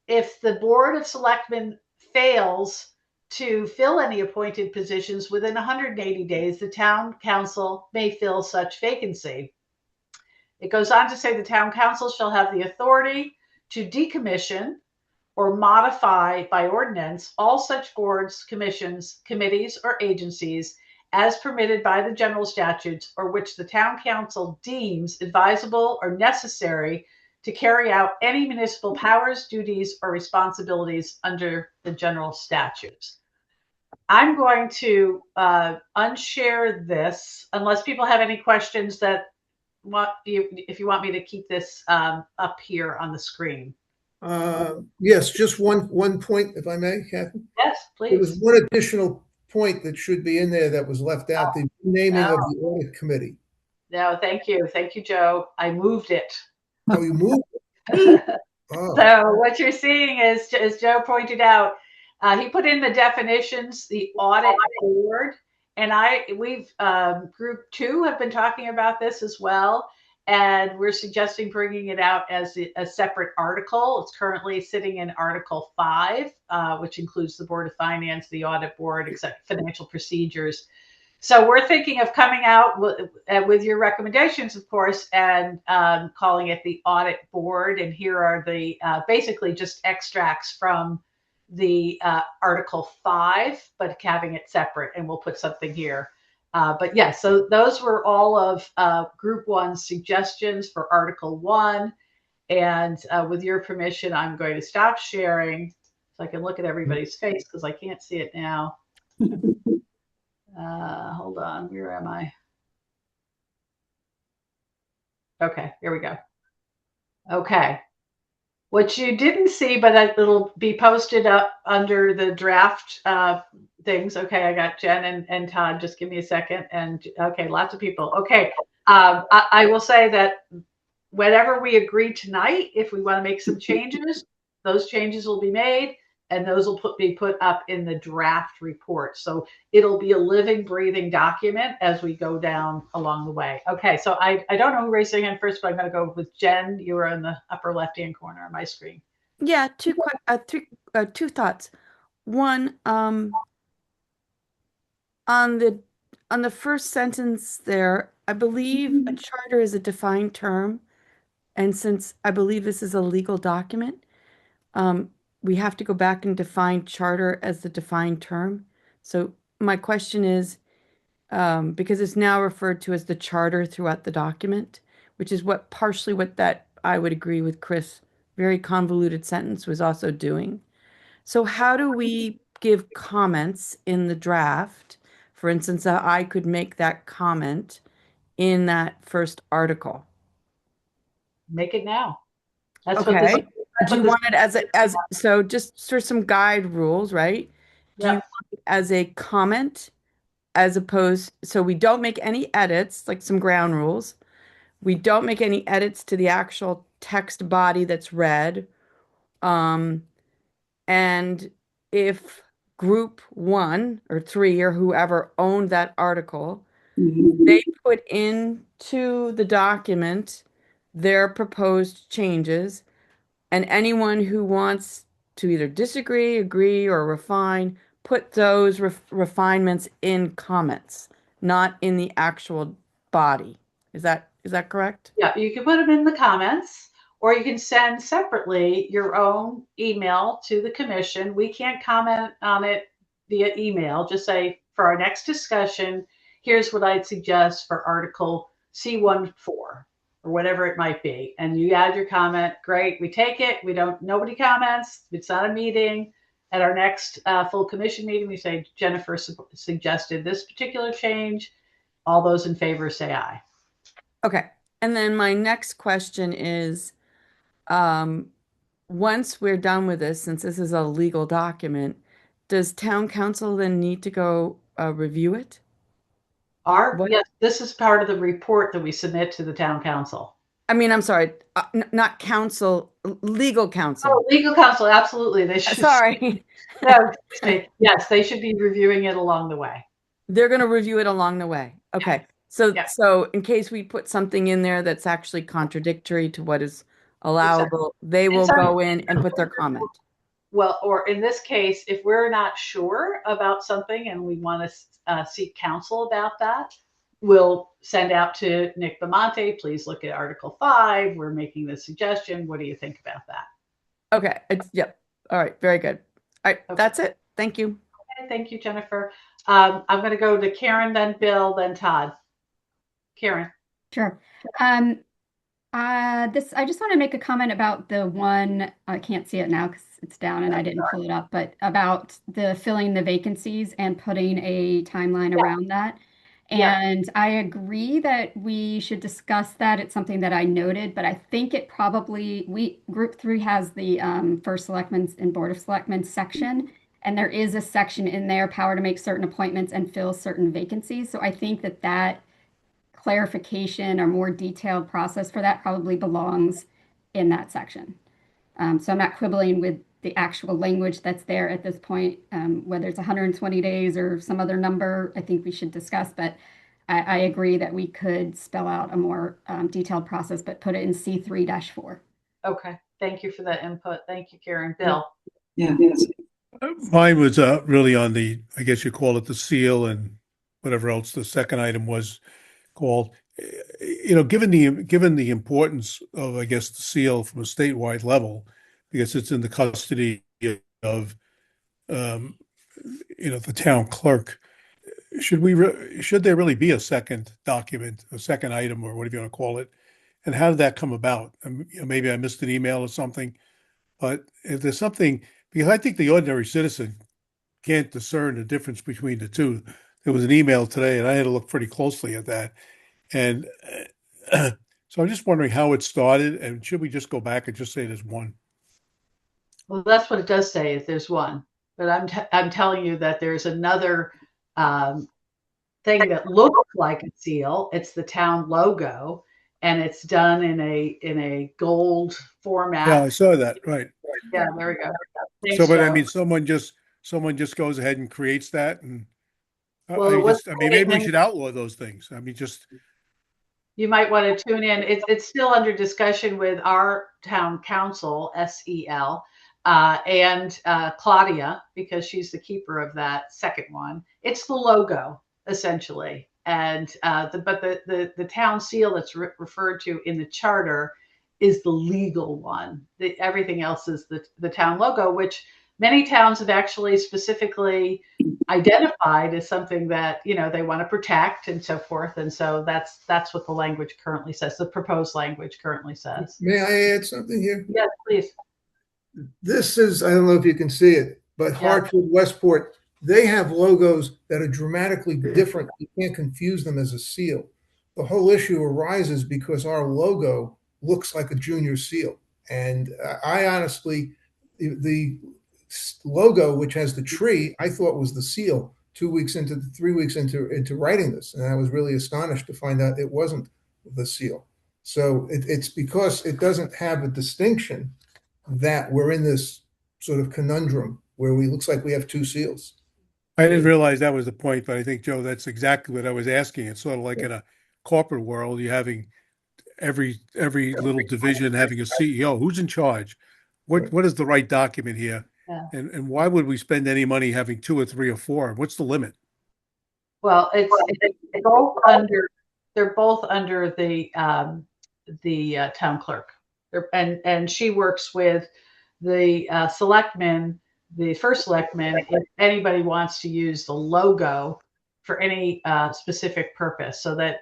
If the Board of Selectmen fails to fill any appointed positions within 180 days, the town council may fill such vacancy. It goes on to say the town council shall have the authority to decommission or modify by ordinance all such boards, commissions, committees, or agencies as permitted by the general statutes or which the town council deems advisable or necessary to carry out any municipal powers, duties, or responsibilities under the general statutes. I'm going to unshare this unless people have any questions that if you want me to keep this up here on the screen. Yes, just one point, if I may, Kathy. Yes, please. There was one additional point that should be in there that was left out, the naming of the audit committee. No, thank you. Thank you, Joe. I moved it. Oh, you moved it? Oh. So what you're seeing is, as Joe pointed out, he put in the definitions, the audit board, and we've group 2 have been talking about this as well, and we're suggesting bringing it out as a separate article. It's currently sitting in Article 5, which includes the Board of Finance, the audit board, except financial procedures. So we're thinking of coming out with your recommendations, of course, and calling it the audit board. And here are the basically just extracts from the Article 5, but having it separate, and we'll put something here. But yeah, so those were all of Group 1's suggestions for Article 1. And with your permission, I'm going to stop sharing so I can look at everybody's face because I can't see it now. Hold on, where am I? Okay, here we go. Okay. What you didn't see, but it'll be posted up under the draft things. Okay, I got Jen and Todd. Just give me a second. And okay, lots of people. Okay, I will say that whatever we agree tonight, if we want to make some changes, those changes will be made, and those will be put up in the draft report. So it'll be a living, breathing document as we go down along the way. Okay, so I don't know who raised their hand first, but I'm going to go with Jen. You were in the upper left-hand corner of my screen. Yeah, two thoughts. One, on the first sentence there, I believe a charter is a defined term, and since I believe this is a legal document, we have to go back and define charter as the defined term. So my question is, because it's now referred to as the charter throughout the document, which is partially what that, I would agree with Chris, very convoluted sentence was also doing. So how do we give comments in the draft? For instance, I could make that comment in that first article. Make it now. That's okay. What this, do you want it as so just sort of some guide rules, right? Do you want it as a comment as opposed, so we don't make any edits, like some ground rules. We don't make any edits to the actual text body that's read. And if Group 1 or 3 or whoever owned that article, they put into the document their proposed changes, and anyone who wants to either disagree, agree, or refine, put those refinements in comments, not in the actual body. Is that correct? Yeah, you can put them in the comments, or you can send separately your own email to the commission. We can't comment on it via email. Just say, for our next discussion, here's what I'd suggest for Article C14 or whatever it might be. And you add your comment. Great, we take it. Nobody comments. It's not a meeting. At our next full commission meeting, we say, Jennifer suggested this particular change. All those in favor say aye. Okay. And then my next question is, once we're done with this, since this is a legal document, does town council then need to go review it? Yes, this is part of the report that we submit to the town council. I mean, I'm sorry, not council, legal counsel. Oh, legal counsel, absolutely. They should. Sorry. No, yes, they should be reviewing it along the way. They're going to review it along the way. Okay. So in case we put something in there that's actually contradictory to what is allowable, they will go in and put their comment. Well, or in this case, if we're not sure about something and we want to seek counsel about that, we'll send out to Nick Bamonte, please look at Article 5. We're making this suggestion. What do you think about that? Okay. Yep. All right. Very good. All right. Okay. That's it. Thank you. Okay, thank you, Jennifer. I'm going to go to Karen, then Bill, then Todd. Karen. Sure. I just want to make a comment about the one, I can't see it now because it's down and I didn't pull it up, but about the filling the vacancies and putting a timeline around that. And I agree that we should discuss that. It's something that I noted, but I think it probably, Group 3 has the First Selectmen's and Board of Selectmen section, and there is a section in there, power to make certain appointments and fill certain vacancies. So I think that clarification or more detailed process for that probably belongs in that section. So I'm not quibbling with the actual language that's there at this point, whether it's 120 days or some other number, I think we should discuss, but I agree that we could spell out a more detailed process, but put it in C3-4. Okay, thank you for that input. Thank you, Karen. Bill. Yeah. Mine was really on the, I guess you call it the seal and whatever else the second item was called. Given the importance of, I guess, the seal from a statewide level, because it's in the custody of, the town clerk, should there really be a second document, a second item, or whatever you want to call it? And how did that come about? Maybe I missed an email or something, but if there's something, because I think the ordinary citizen can't discern the difference between the two. There was an email today, and I had to look pretty closely at that. And so I'm just wondering how it started, and should we just go back and just say there's one? Well, that's what it does say, is there's one. But I'm telling you that there's another thing that looks like a seal. It's the town logo, and it's done in a gold format. Yeah, I saw that. Right. Yeah, there we go. Thanks, so, but Joe. I mean, someone just goes ahead and creates that, and well, maybe we should outlaw those things. I mean, just. You might want to tune in. It's still under discussion with our town council, SEL, and Claudia, because she's the keeper of that second one. It's the logo, essentially. And the town seal that's referred to in the charter is the legal one. Everything else is the town logo, which many towns have actually specifically identified as something that they want to protect and so forth. And so that's what the language currently says. The proposed language currently says. May I add something here? Yes, please. This is, I don't know if you can see it, but Hartford, Westport, they have logos that are dramatically different. You can't confuse them as a seal. The whole issue arises because our logo looks like a junior seal. And I honestly, the logo, which has the tree, I thought was the seal 3 weeks into writing this. And I was really astonished to find out it wasn't the seal. So it's because it doesn't have a distinction that we're in this sort of conundrum where looks like we have two seals. I didn't realize that was the point, but I think, Joe, that's exactly what I was asking. It's sort of like in a corporate world, you're having every little division having a CEO. Who's in charge? what is the right document here? Yeah. And why would we spend any money having 2 or 3 or 4? What's the limit? Well, it's both under, they're both under the town clerk. And she works with the selectmen, the first selectman, if anybody wants to use the logo for any specific purpose, so that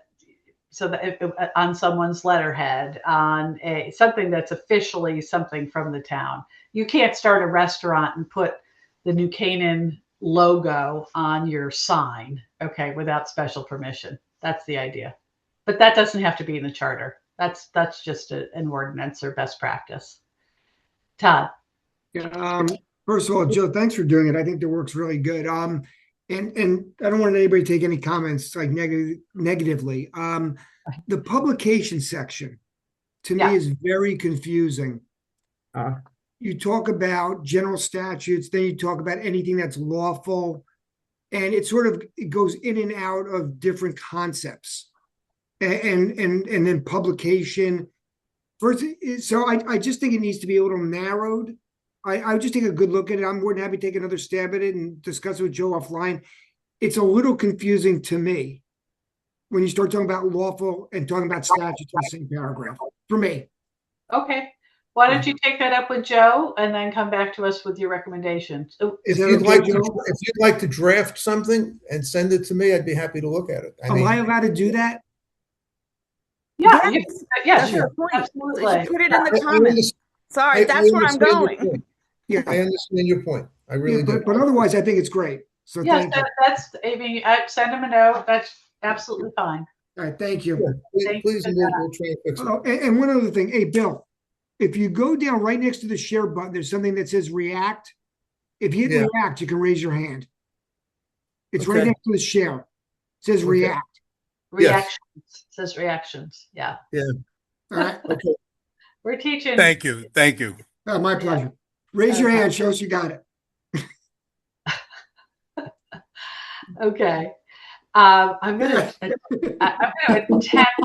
if, on someone's letterhead, on something that's officially something from the town. You can't start a restaurant and put the New Canaan logo on your sign, okay, without special permission. That's the idea. But that doesn't have to be in the charter. That's just an ordinance or best practice. Todd. Yeah, first of all, Joe, thanks for doing it. I think the work's really good. And I don't want anybody to take any comments like negatively. The publication section to me is very confusing. You talk about general statutes, then you talk about anything that's lawful, and it goes in and out of different concepts. And then publication. First, so I just think it needs to be a little narrowed. I would just take a good look at it. I'm more than happy to take another stab at it and discuss it with Joe offline. It's a little confusing to me when you start talking about lawful and talking about statutes in the same paragraph, for me. Okay. Why don't you take that up with Joe and then come back to us with your recommendations? If you'd like to draft something and send it to me, I'd be happy to look at it. Am I allowed to do that? Yeah, That's sure. your point. Absolutely. You put it in the comments. Sorry, that's where I'm going. Yeah, I understand your point. I really do. But otherwise, I think it's great. So Yes, thank you. that's, I mean, send him a note. That's absolutely fine. All right, thank you. Please, we'll try and fix it. Oh, and one other thing. Hey, Bill, if you go down right next to the share button, there's something that says react. If you hit react, you can raise your hand. It's right next to the share. It says react. Reactions. It says reactions. Yeah. Yeah. All right. Okay. We're teaching. Thank you. Thank you. Oh, my pleasure. Raise your hand. Show us you got it. Okay. I'm going to attempt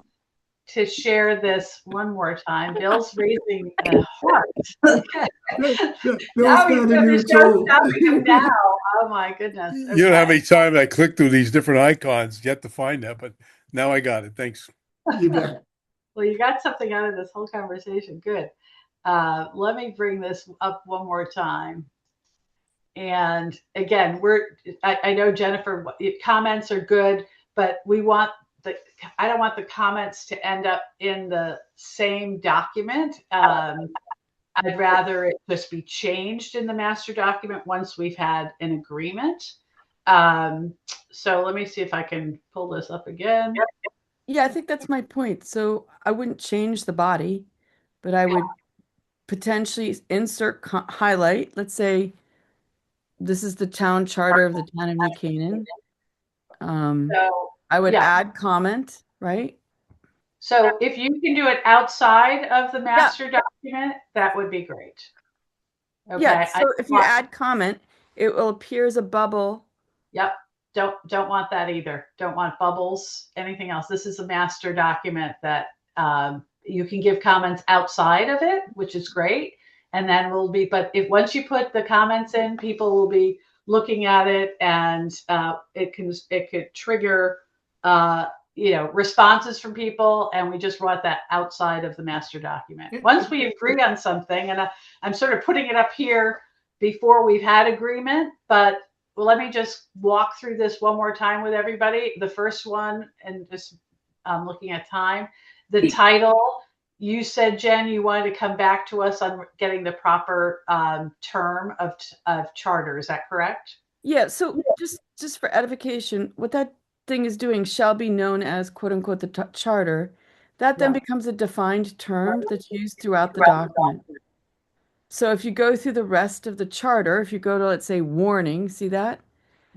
to share this one more time. Bill's raising a heart. Okay. Now he's going to show him now. Oh my goodness. Okay. You don't know how many times I click through these different icons yet to find that, but now I got it. Thanks. You bet. Well, you got something out of this whole conversation. Good. Let me bring this up one more time. And again, I know Jennifer, comments are good, but I don't want the comments to end up in the same document. I'd rather it just be changed in the master document once we've had an agreement. So let me see if I can pull this up again. Yeah, I think that's my point. So I wouldn't change the body, but I would potentially insert highlight. Let's say this is the town charter of the town of New Canaan. So I would add comment, right? So if you can do it outside of the master document, that would be great. Okay. Yeah, so if you add comment, it will appear as a bubble. Yep. Don't want that either. Don't want bubbles, anything else. This is a master document that you can give comments outside of it, which is great. And then but if once you put the comments in, people will be looking at it, and it could trigger responses from people, and we just want that outside of the master document. Once we agree on something, and I'm sort of putting it up here before we've had agreement, but let me just walk through this one more time with everybody. The first one, and just looking at time, the title. You said, Jen, you wanted to come back to us on getting the proper term of charter. Is that correct? Yeah. So just for edification, what that thing is doing shall be known as quote unquote the charter. That then becomes a defined term that's used throughout the document. So if you go through the rest of the charter, if you go to, let's say, warning, see that?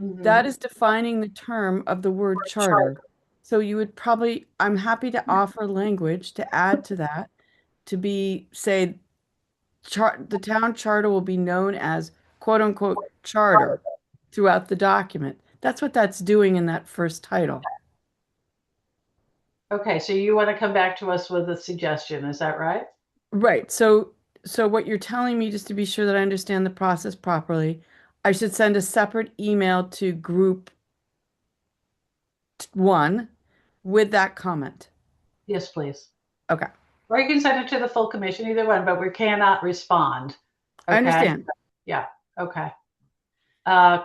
Mm-hmm. That is defining the term of the word charter. So you would probably, I'm happy to offer language to add to that, to be, say, the town charter will be known as quote unquote charter throughout the document. That's what that's doing in that first title. Okay, so you want to come back to us with a suggestion, is that right? Right. So so what you're telling me, just to be sure that I understand the process properly, I should send a separate email to group 1 with that comment. Yes, please. Okay. Or you can send it to the full commission, either one, but we cannot respond. I understand. Yeah. Okay.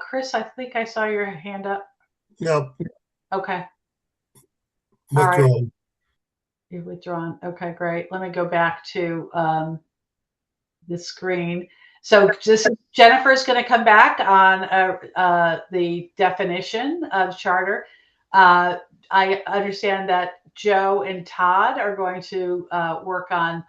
Chris, I think I saw your hand up. No, Okay. All right. withdrawn. You're withdrawn. Okay, great. Let me go back to the screen. So Jennifer's going to come back on the definition of charter. I understand that Joe and Todd are going to work on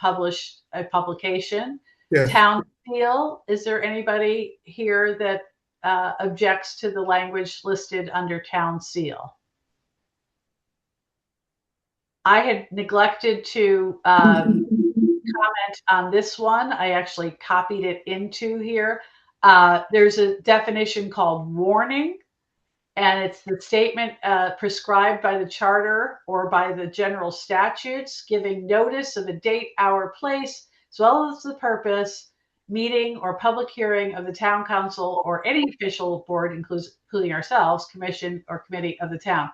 a publication. Yes. Town seal. Is there anybody here that objects to the language listed under town seal? I had neglected to comment on this one. I actually copied it into here. There's a definition called warning, and it's the statement prescribed by the charter or by the general statutes giving notice of a date, hour, place, as well as the purpose, meeting or public hearing of the town council or any official board, including ourselves, commission or committee of the town.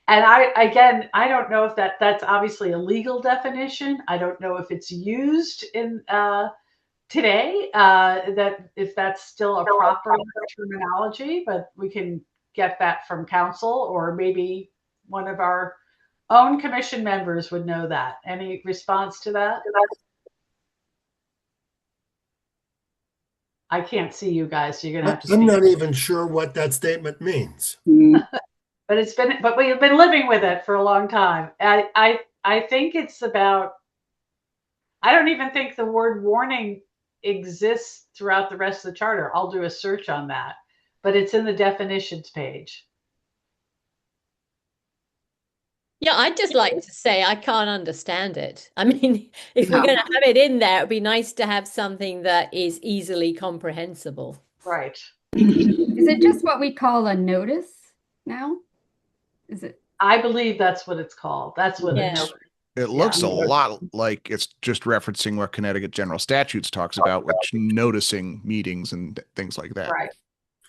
And I don't know if that's obviously a legal definition. I don't know if it's used in today, that if that's still a proper terminology, but we can get that from council, or maybe one of our own commission members would know that. Any response to that? I can't see you guys, so you're gonna have to I'm speak. not even sure what that statement means. But we've been living with it for a long time. I think it's about, I don't even think the word warning exists throughout the rest of the charter. I'll do a search on that, but it's in the definitions page. Yeah, I'd just like to say I can't understand it. I mean, if we're going to have it in there, it'd be nice to have something that is easily comprehensible. Right. Is it just what we call a notice now? Is it? I believe that's what it's called. That's what Yeah. It looks a lot like it's just referencing what Connecticut General Statutes talks about, which noticing meetings and things like that. Right.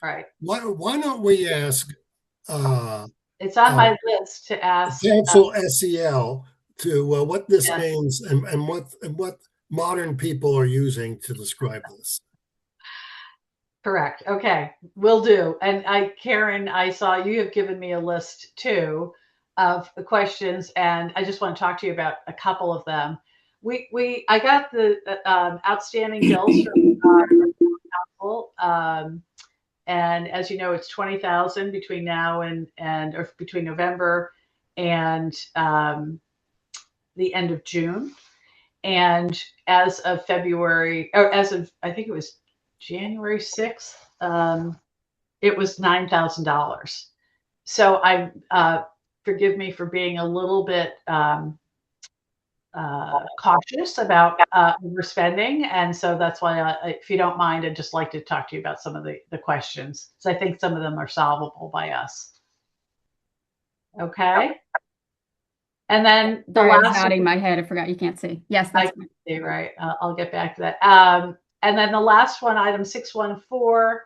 Right. Why don't we ask It's on my list to ask. Council SEL to what this Yeah. means and what modern people are using to describe this. Correct. Okay, will do. And Karen, I saw you have given me a list too of the questions, and I just want to talk to you about a couple of them. I got the outstanding bills from council, and as you know, it's 20,000 between now and or between November and the end of June, and as of February, or as of I think it was January 6th, it was $9,000. So forgive me for being a little bit cautious about overspending. And so that's why, if you don't mind, I'd just like to talk to you about some of the questions. So I think some of them are solvable by us. Okay. And then the Sorry, I was last nodding my head. I forgot you can't see. Yes, I that's can see, right. I'll get back to that. And then the last one, item 614,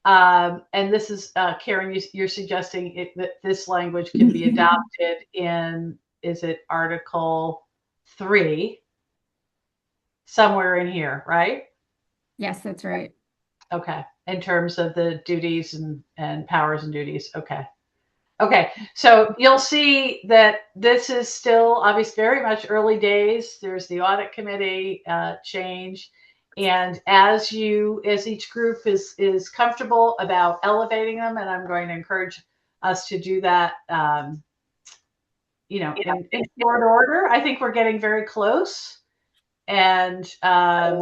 and this is, Karen, you're suggesting that this language can be adopted in, is it Article 3? Somewhere in here, right? yes, that's right. Okay. In terms of the duties and powers and duties. Okay. Okay. So you'll see that this is still obviously very much early days. There's the audit committee change. And as each group is comfortable about elevating them, and I'm going to encourage us to do that, in short order. I think we're getting very close, and I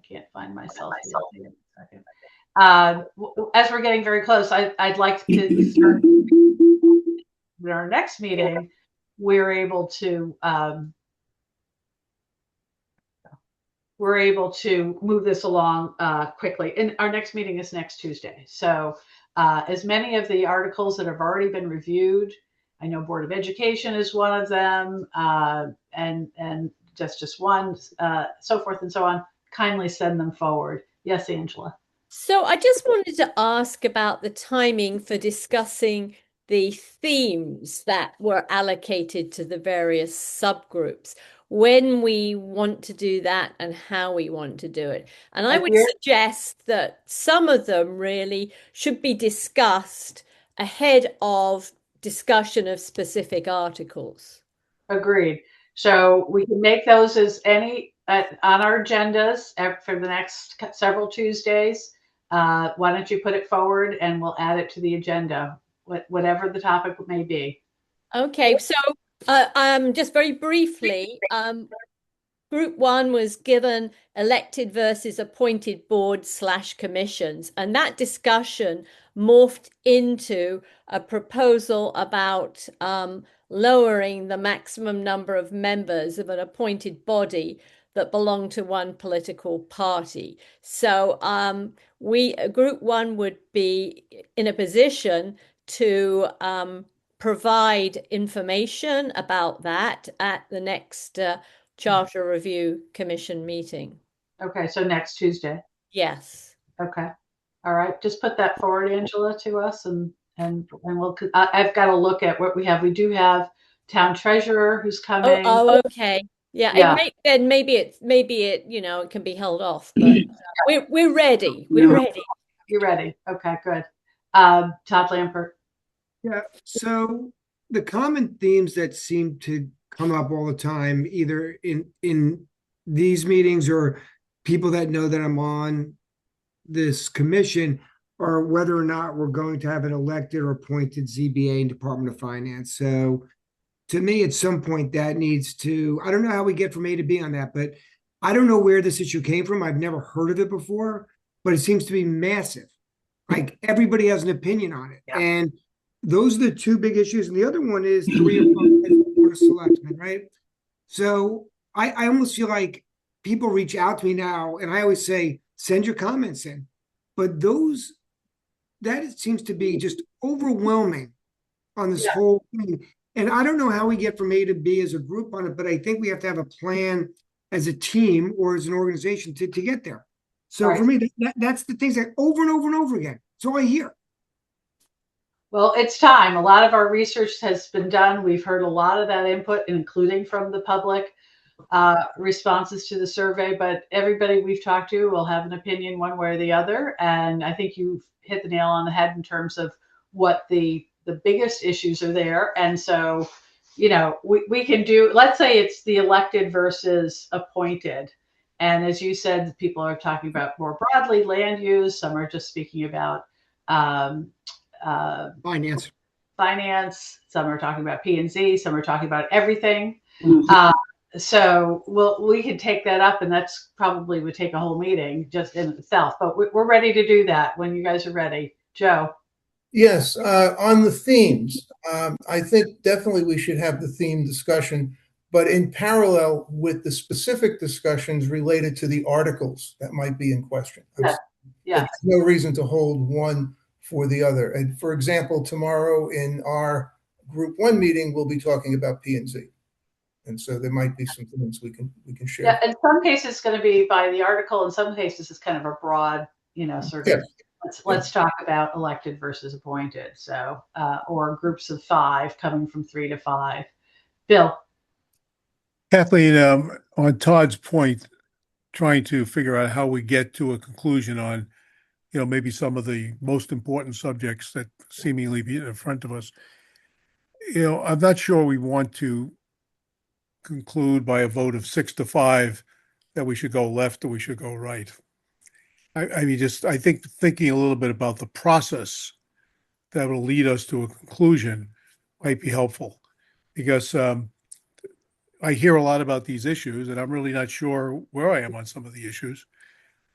can't find myself. Here. A second. As we're getting very close, I'd like to start in our next meeting. We're able to move this along quickly. And our next meeting is next Tuesday. So as many of the articles that have already been reviewed, I know Board of Education is one of them, and just one, so forth and so on, kindly send them forward. Yes, Angela. So I just wanted to ask about the timing for discussing the themes that were allocated to the various subgroups, when we want to do that and how we want to do it. And I would suggest that some of them really should be discussed ahead of discussion of specific articles. Agreed. So we can make those as any on our agendas for the next several Tuesdays. Why don't you put it forward and we'll add it to the agenda, whatever the topic may be. Okay, so just very briefly, Group 1 was given elected versus appointed boards/commissions, and that discussion morphed into a proposal about lowering the maximum number of members of an appointed body that belong to one political party. So Group 1 would be in a position to provide information about that at the next Charter Review Commission meeting. Okay, so next Tuesday. Yes. Okay. All right. Just put that forward, Angela, to us, and we'll. I've got to look at what we have. We do have town treasurer who's coming. Oh, okay. Yeah. Then maybe it it can be held off, but we're ready. We're ready. You're ready. Okay, good. Todd Lampert. Yeah. So the common themes that seem to come up all the time, either in these meetings or people that know that I'm on this commission, are whether or not we're going to have an elected or appointed ZBA and Department of Finance. So to me, at some point that needs to, I don't know how we get from A to B on that, but I don't know where this issue came from. I've never heard of it before, but it seems to be massive. Like everybody has an opinion on it. Yeah. And those are the two big issues. And the other one is 3 or 4 Board of Selectmen, right? So I almost feel like people reach out to me now, and I always say, send your comments in. But that seems to be just overwhelming on this whole thing. And I don't know how we get from A to B as a group on it, but I think we have to have a plan as a team or as an organization to get there. So for me, that's the things that over and over and over again. That's all I hear. Well, it's time. A lot of our research has been done. We've heard a lot of that input, including from the public responses to the survey, but everybody we've talked to will have an opinion one way or the other. And I think you've hit the nail on the head in terms of what the biggest issues are there. And so, we can do, let's say it's the elected versus appointed. And as you said, people are talking about more broadly land use. Some are just speaking about finance. Some are talking about P&Z. Some are talking about everything. So we could take that up, and that's probably would take a whole meeting just in itself. But we're ready to do that when you guys are ready. Joe. Yes, on the themes, I think definitely we should have the theme discussion, but in parallel with the specific discussions related to the articles that might be in question. There's no reason to hold one for the other. And for example, tomorrow in our Group 1 meeting, we'll be talking about P&Z. And so there might be some things we can share. Yeah, in some cases it's going to be by the article. In some cases it's kind of a broad, sort of. Let's talk about elected versus appointed. So, or groups of 5 coming from 3 to 5. Bill. Kathleen, on Todd's point, trying to figure out how we get to a conclusion on, maybe some of the most important subjects that seemingly be in front of us. I'm not sure we want to conclude by a vote of 6 to 5 that we should go left or we should go right. I think thinking a little bit about the process that will lead us to a conclusion might be helpful, because I hear a lot about these issues and I'm really not sure where I am on some of the issues,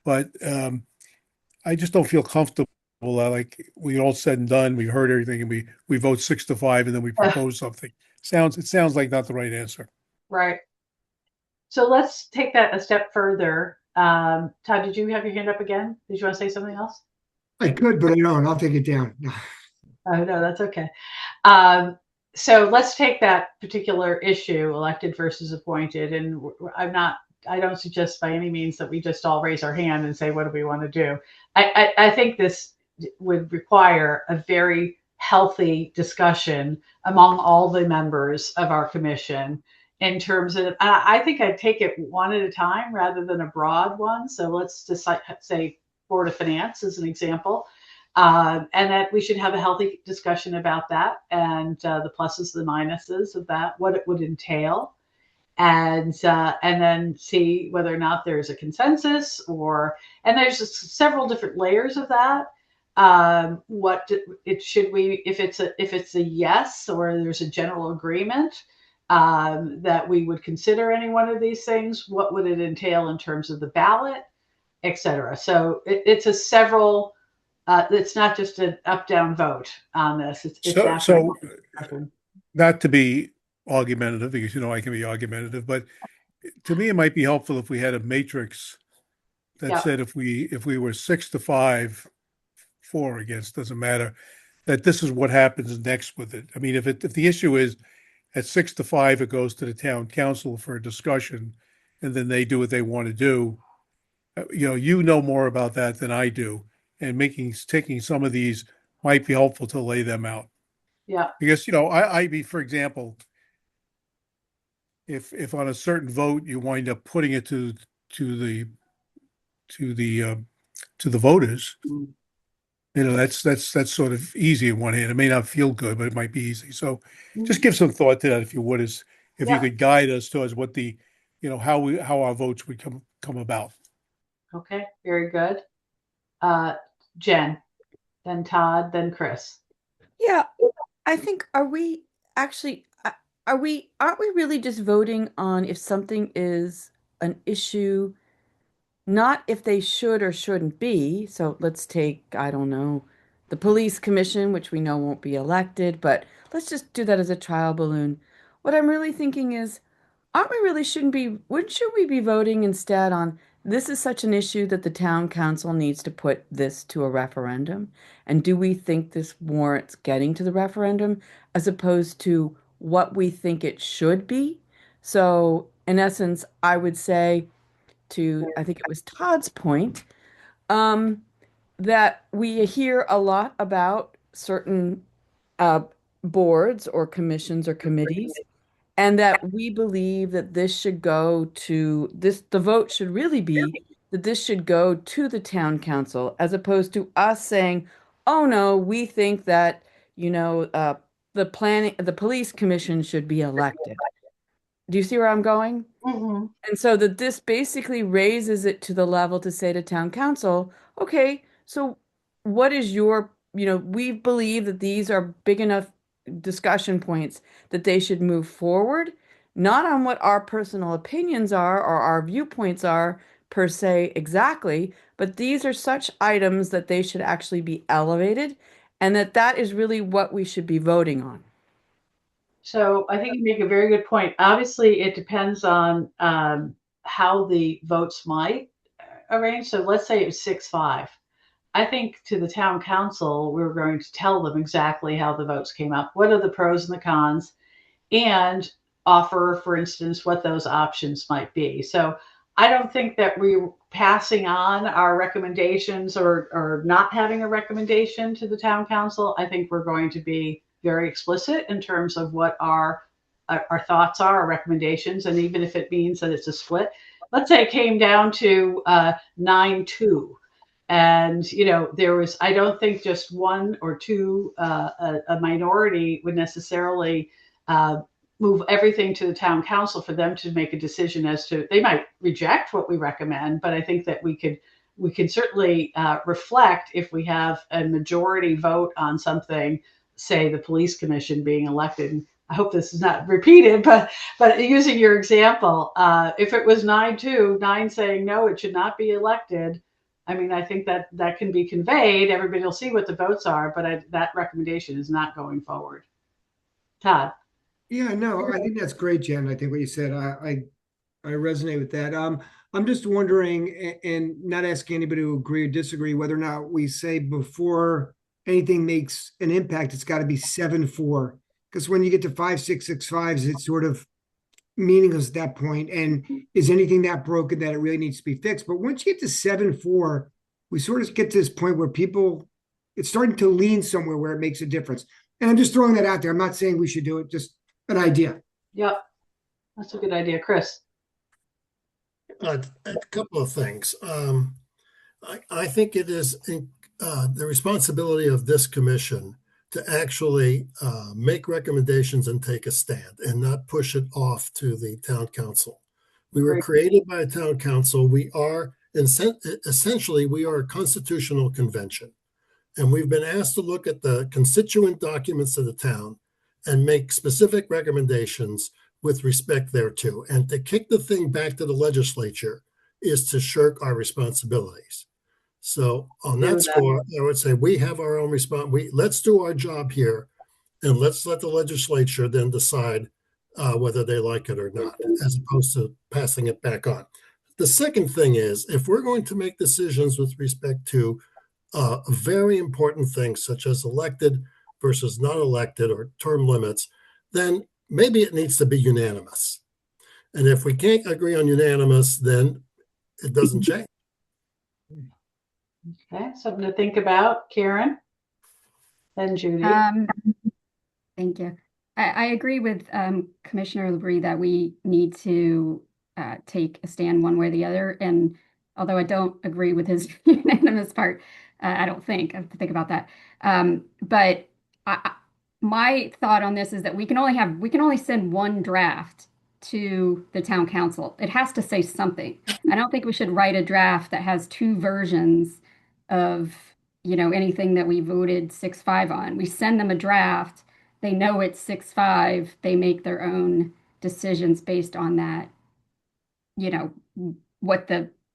but I just don't feel comfortable like we all said and done, we heard everything, and we vote 6 to 5 and then we propose something. It sounds like not the right answer. Right. So let's take that a step further. Todd, did you have your hand up again? Did you want to say something else? I could, but I don't. I'll take it down. Oh, no, that's okay. So let's take that particular issue, elected versus appointed, and I don't suggest by any means that we just all raise our hand and say, what do we want to do? I think this would require a very healthy discussion among all the members of our commission in terms of, I think I'd take it one at a time rather than a broad one. So let's just say Board of Finance as an example. And that we should have a healthy discussion about that and the pluses, the minuses of that, what it would entail, and then see whether or not there's a consensus and there's several different layers of that. If it's a yes or there's a general agreement that we would consider any one of these things, what would it entail in terms of the ballot, etc. So it's a several. It's not just an up-down vote on this. So not to be argumentative, because I can be argumentative, but to me it might be helpful if we had a matrix that said if we were 6-5, 4 against, doesn't matter, that this is what happens next with it. I mean, if the issue is at 6-5, it goes to the town council for a discussion, and then they do what they want to do. You know more about that than I do. And taking some of these might be helpful to lay them out. Yeah. Because, for example, if on a certain vote you wind up putting it to the voters, that's sort of easy in one hand. It may not feel good, but it might be easy. So just give some thought to that, if you would, if you could guide us towards what how our votes would come about. Okay, very good. Jen, then Todd, then Chris. Yeah, I think aren't we really just voting on if something is an issue, not if they should or shouldn't be? So let's take, I don't know, the police commission, which we know won't be elected, but let's just do that as a trial balloon. What I'm really thinking is, shouldn't we be voting instead on, this is such an issue that the town council needs to put this to a referendum? And do we think this warrants getting to the referendum, as opposed to what we think it should be? So in essence, I would say I think it was Todd's point, that we hear a lot about certain boards or commissions or committees, and that we believe that the vote should really be that this should go to the town council, as opposed to us saying, oh no, we think that, the police commission should be elected. Do you see where I'm going? Mm-hmm. And so that this basically raises it to the level to say to town council, okay, so what is we believe that these are big enough discussion points that they should move forward, not on what our personal opinions are or our viewpoints are per se exactly, but these are such items that they should actually be elevated, and that is really what we should be voting on. So I think you make a very good point. Obviously, it depends on how the votes might arrange. So let's say it was 6-5. I think to the town council, we're going to tell them exactly how the votes came up, what are the pros and the cons, and offer, for instance, what those options might be. So I don't think that we're passing on our recommendations or not having a recommendation to the town council. I think we're going to be very explicit in terms of what our thoughts are, our recommendations, and even if it means that it's a split. Let's say it came down to 9-2. And, there was, I don't think just one or two, a minority would necessarily move everything to the town council for them to make a decision as to, they might reject what we recommend, but I think that we could certainly reflect if we have a majority vote on something, say the police commission being elected. I hope this is not repeated, but using your example, if it was 9-2, 9 saying no, it should not be elected. I mean, I think that can be conveyed. Everybody will see what the votes are, but that recommendation is not going forward. Todd. Yeah, no, I think that's great, Jen. I think what you said, I resonate with that. I'm just wondering, and not asking anybody to agree or disagree, whether or not we say before anything makes an impact, it's got to be 7-4. Because when you get to 5665s, it's sort of meaningless at that point. And is anything that broken that it really needs to be fixed? But once you get to 7.4, we sort of get to this point where it's starting to lean somewhere where it makes a difference. And I'm just throwing that out there. I'm not saying we should do it, just an idea. Yep. That's a good idea. Chris. A couple of things. I think it is the responsibility of this commission to actually make recommendations and take a stand and not push it off to the town council. We were created by a town council. We are essentially, we are a constitutional convention. And we've been asked to look at the constituent documents of the town and make specific recommendations with respect thereto. And to kick the thing back to the legislature is to shirk our responsibilities. So on that score, I would say we have our own response. Let's do our job here, and let's let the legislature then decide whether they like it or not, as opposed to passing it back on. The second thing is, if we're going to make decisions with respect to very important things such as elected versus not elected or term limits, then maybe it needs to be unanimous. And if we can't agree on unanimous, then it doesn't change. Okay, something to think about. Karen and Judy. Thank you. I agree with Commissioner LaBrie that we need to take a stand one way or the other. And although I don't agree with his unanimous part, I don't think. I have to think about that. But my thought on this is that we can only send one draft to the town council. It has to say something. I don't think we should write a draft that has two versions of, anything that we voted 6-5 on. We send them a draft. They know it's 6-5. They make their own decisions based on that.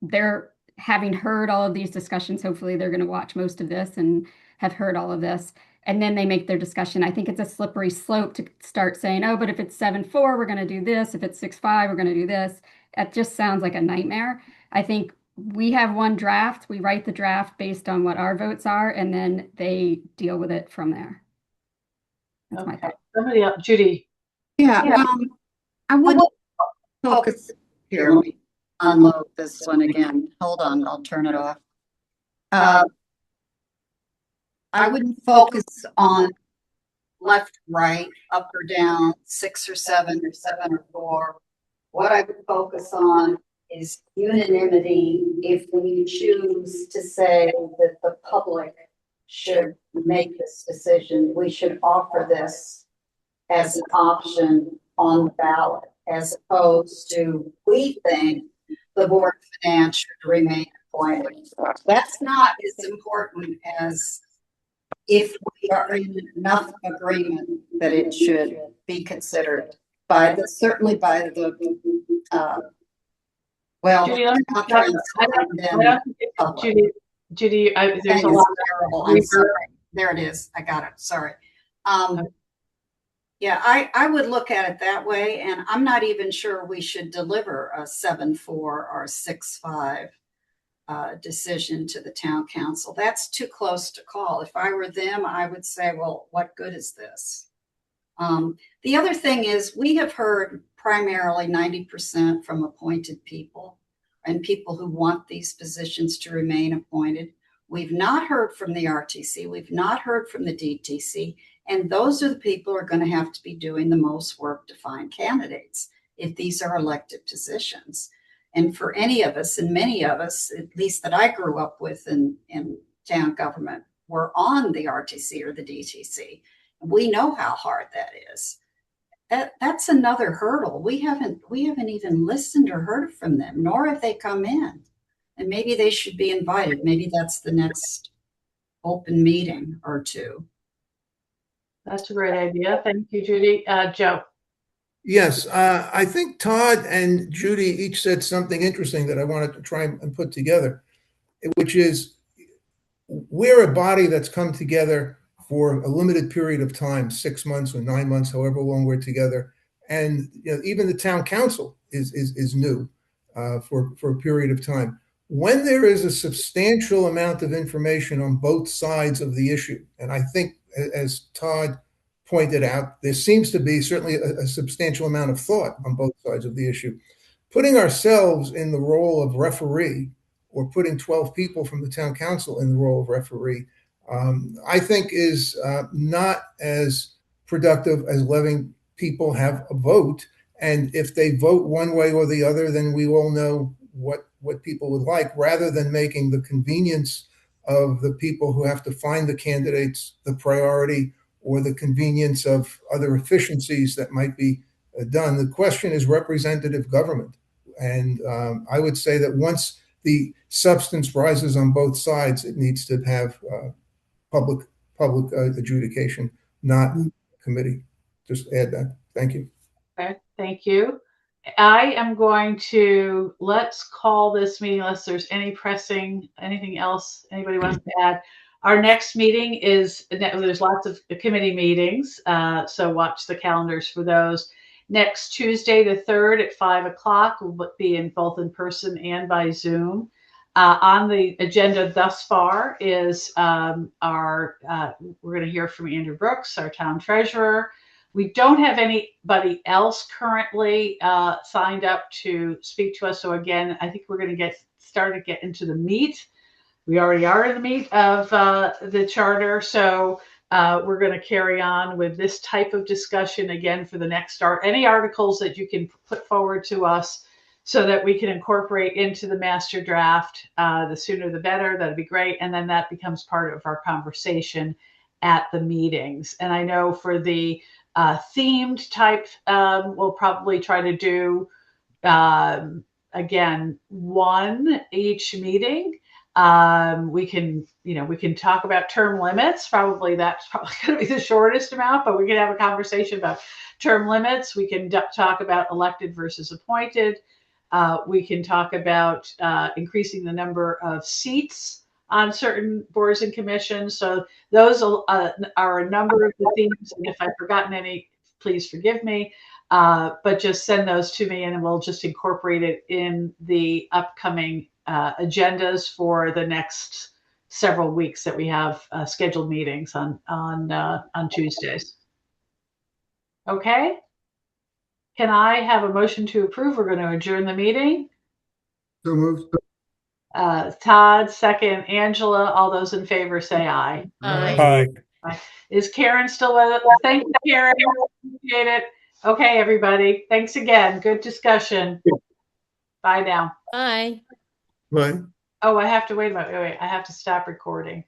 They're having heard all of these discussions. Hopefully they're going to watch most of this and have heard all of this. And then they make their discussion. I think it's a slippery slope to start saying, oh, but if it's 7-4, we're going to do this. If it's 6-5, we're going to do this. It just sounds like a nightmare. I think we have one draft. We write the draft based on what our votes are, and then they deal with it from there. That's my thought. Somebody else, Judy. Yeah. I would focus here. Let me unload this one again. Hold on, I'll turn it off. I wouldn't focus on left, right, up or down, 6 or 7 or 7 or 4. What I would focus on is unanimity. If we choose to say that the public should make this decision, we should offer this as an option on the ballot, as opposed to we think the Board of Finance should remain appointed. That's not as important as if we are in enough agreement that it should be considered certainly by the Judy, there's a lot. I'm sorry. There it is. I got it. Sorry. Yeah, I would look at it that way, and I'm not even sure we should deliver a 7-4 or 6-5 decision to the town council. That's too close to call. If I were them, I would say, well, what good is this? The other thing is we have heard primarily 90% from appointed people and people who want these positions to remain appointed. We've not heard from the RTC. We've not heard from the DTC. And those are the people who are going to have to be doing the most work to find candidates if these are elected positions. And for any of us, and many of us, at least that I grew up with in town government, were on the RTC or the DTC. We know how hard that is. That's another hurdle. We haven't even listened or heard from them, nor have they come in. And maybe they should be invited. Maybe that's the next open meeting or two. That's a great idea. Thank you, Judy. Joe. Yes, I think Todd and Judy each said something interesting that I wanted to try and put together, which is we're a body that's come together for a limited period of time, 6 months or 9 months, however long we're together. And even the town council is new for a period of time. When there is a substantial amount of information on both sides of the issue, and I think as Todd pointed out, there seems to be certainly a substantial amount of thought on both sides of the issue. Putting ourselves in the role of referee, or putting 12 people from the town council in the role of referee, I think is not as productive as letting people have a vote. And if they vote one way or the other, then we all know what people would like, rather than making the convenience of the people who have to find the candidates the priority, or the convenience of other efficiencies that might be done. The question is representative government. And I would say that once the substance rises on both sides, it needs to have public adjudication, not committee. Just add that. Thank you. Okay, thank you. I am going to, let's call this meeting, unless there's anything else anybody wants to add. Our next meeting is, there's lots of committee meetings, so watch the calendars for those. Next Tuesday, the 3rd at 5 o'clock, will be both in person and by Zoom. On the agenda thus far is we're going to hear from Andrew Brooks, our town treasurer. We don't have anybody else currently signed up to speak to us. So again, I think we're going to get into the meat. We already are in the meat of the charter. So we're going to carry on with this type of discussion again for the next start. Any articles that you can put forward to us so that we can incorporate into the master draft, the sooner the better. That'd be great. And then that becomes part of our conversation at the meetings. And I know for the themed type, we'll probably try to do, again, one each meeting. We can talk about term limits. That's probably going to be the shortest amount, but we can have a conversation about term limits. We can talk about elected versus appointed. We can talk about increasing the number of seats on certain boards and commissions. So those are a number of the themes. And if I've forgotten any, please forgive me. But just send those to me and we'll just incorporate it in the upcoming agendas for the next several weeks that we have scheduled meetings on Tuesdays. Okay. Can I have a motion to approve? We're going to adjourn the meeting. So moved. Todd, second. Angela, all those in favor say aye. Aye. Is Karen still with us? Thank you, Karen. Appreciate it. Okay, everybody. Thanks again. Good discussion. Bye now. Bye. Bye. Oh, I have to wait a minute. Wait, I have to stop recording.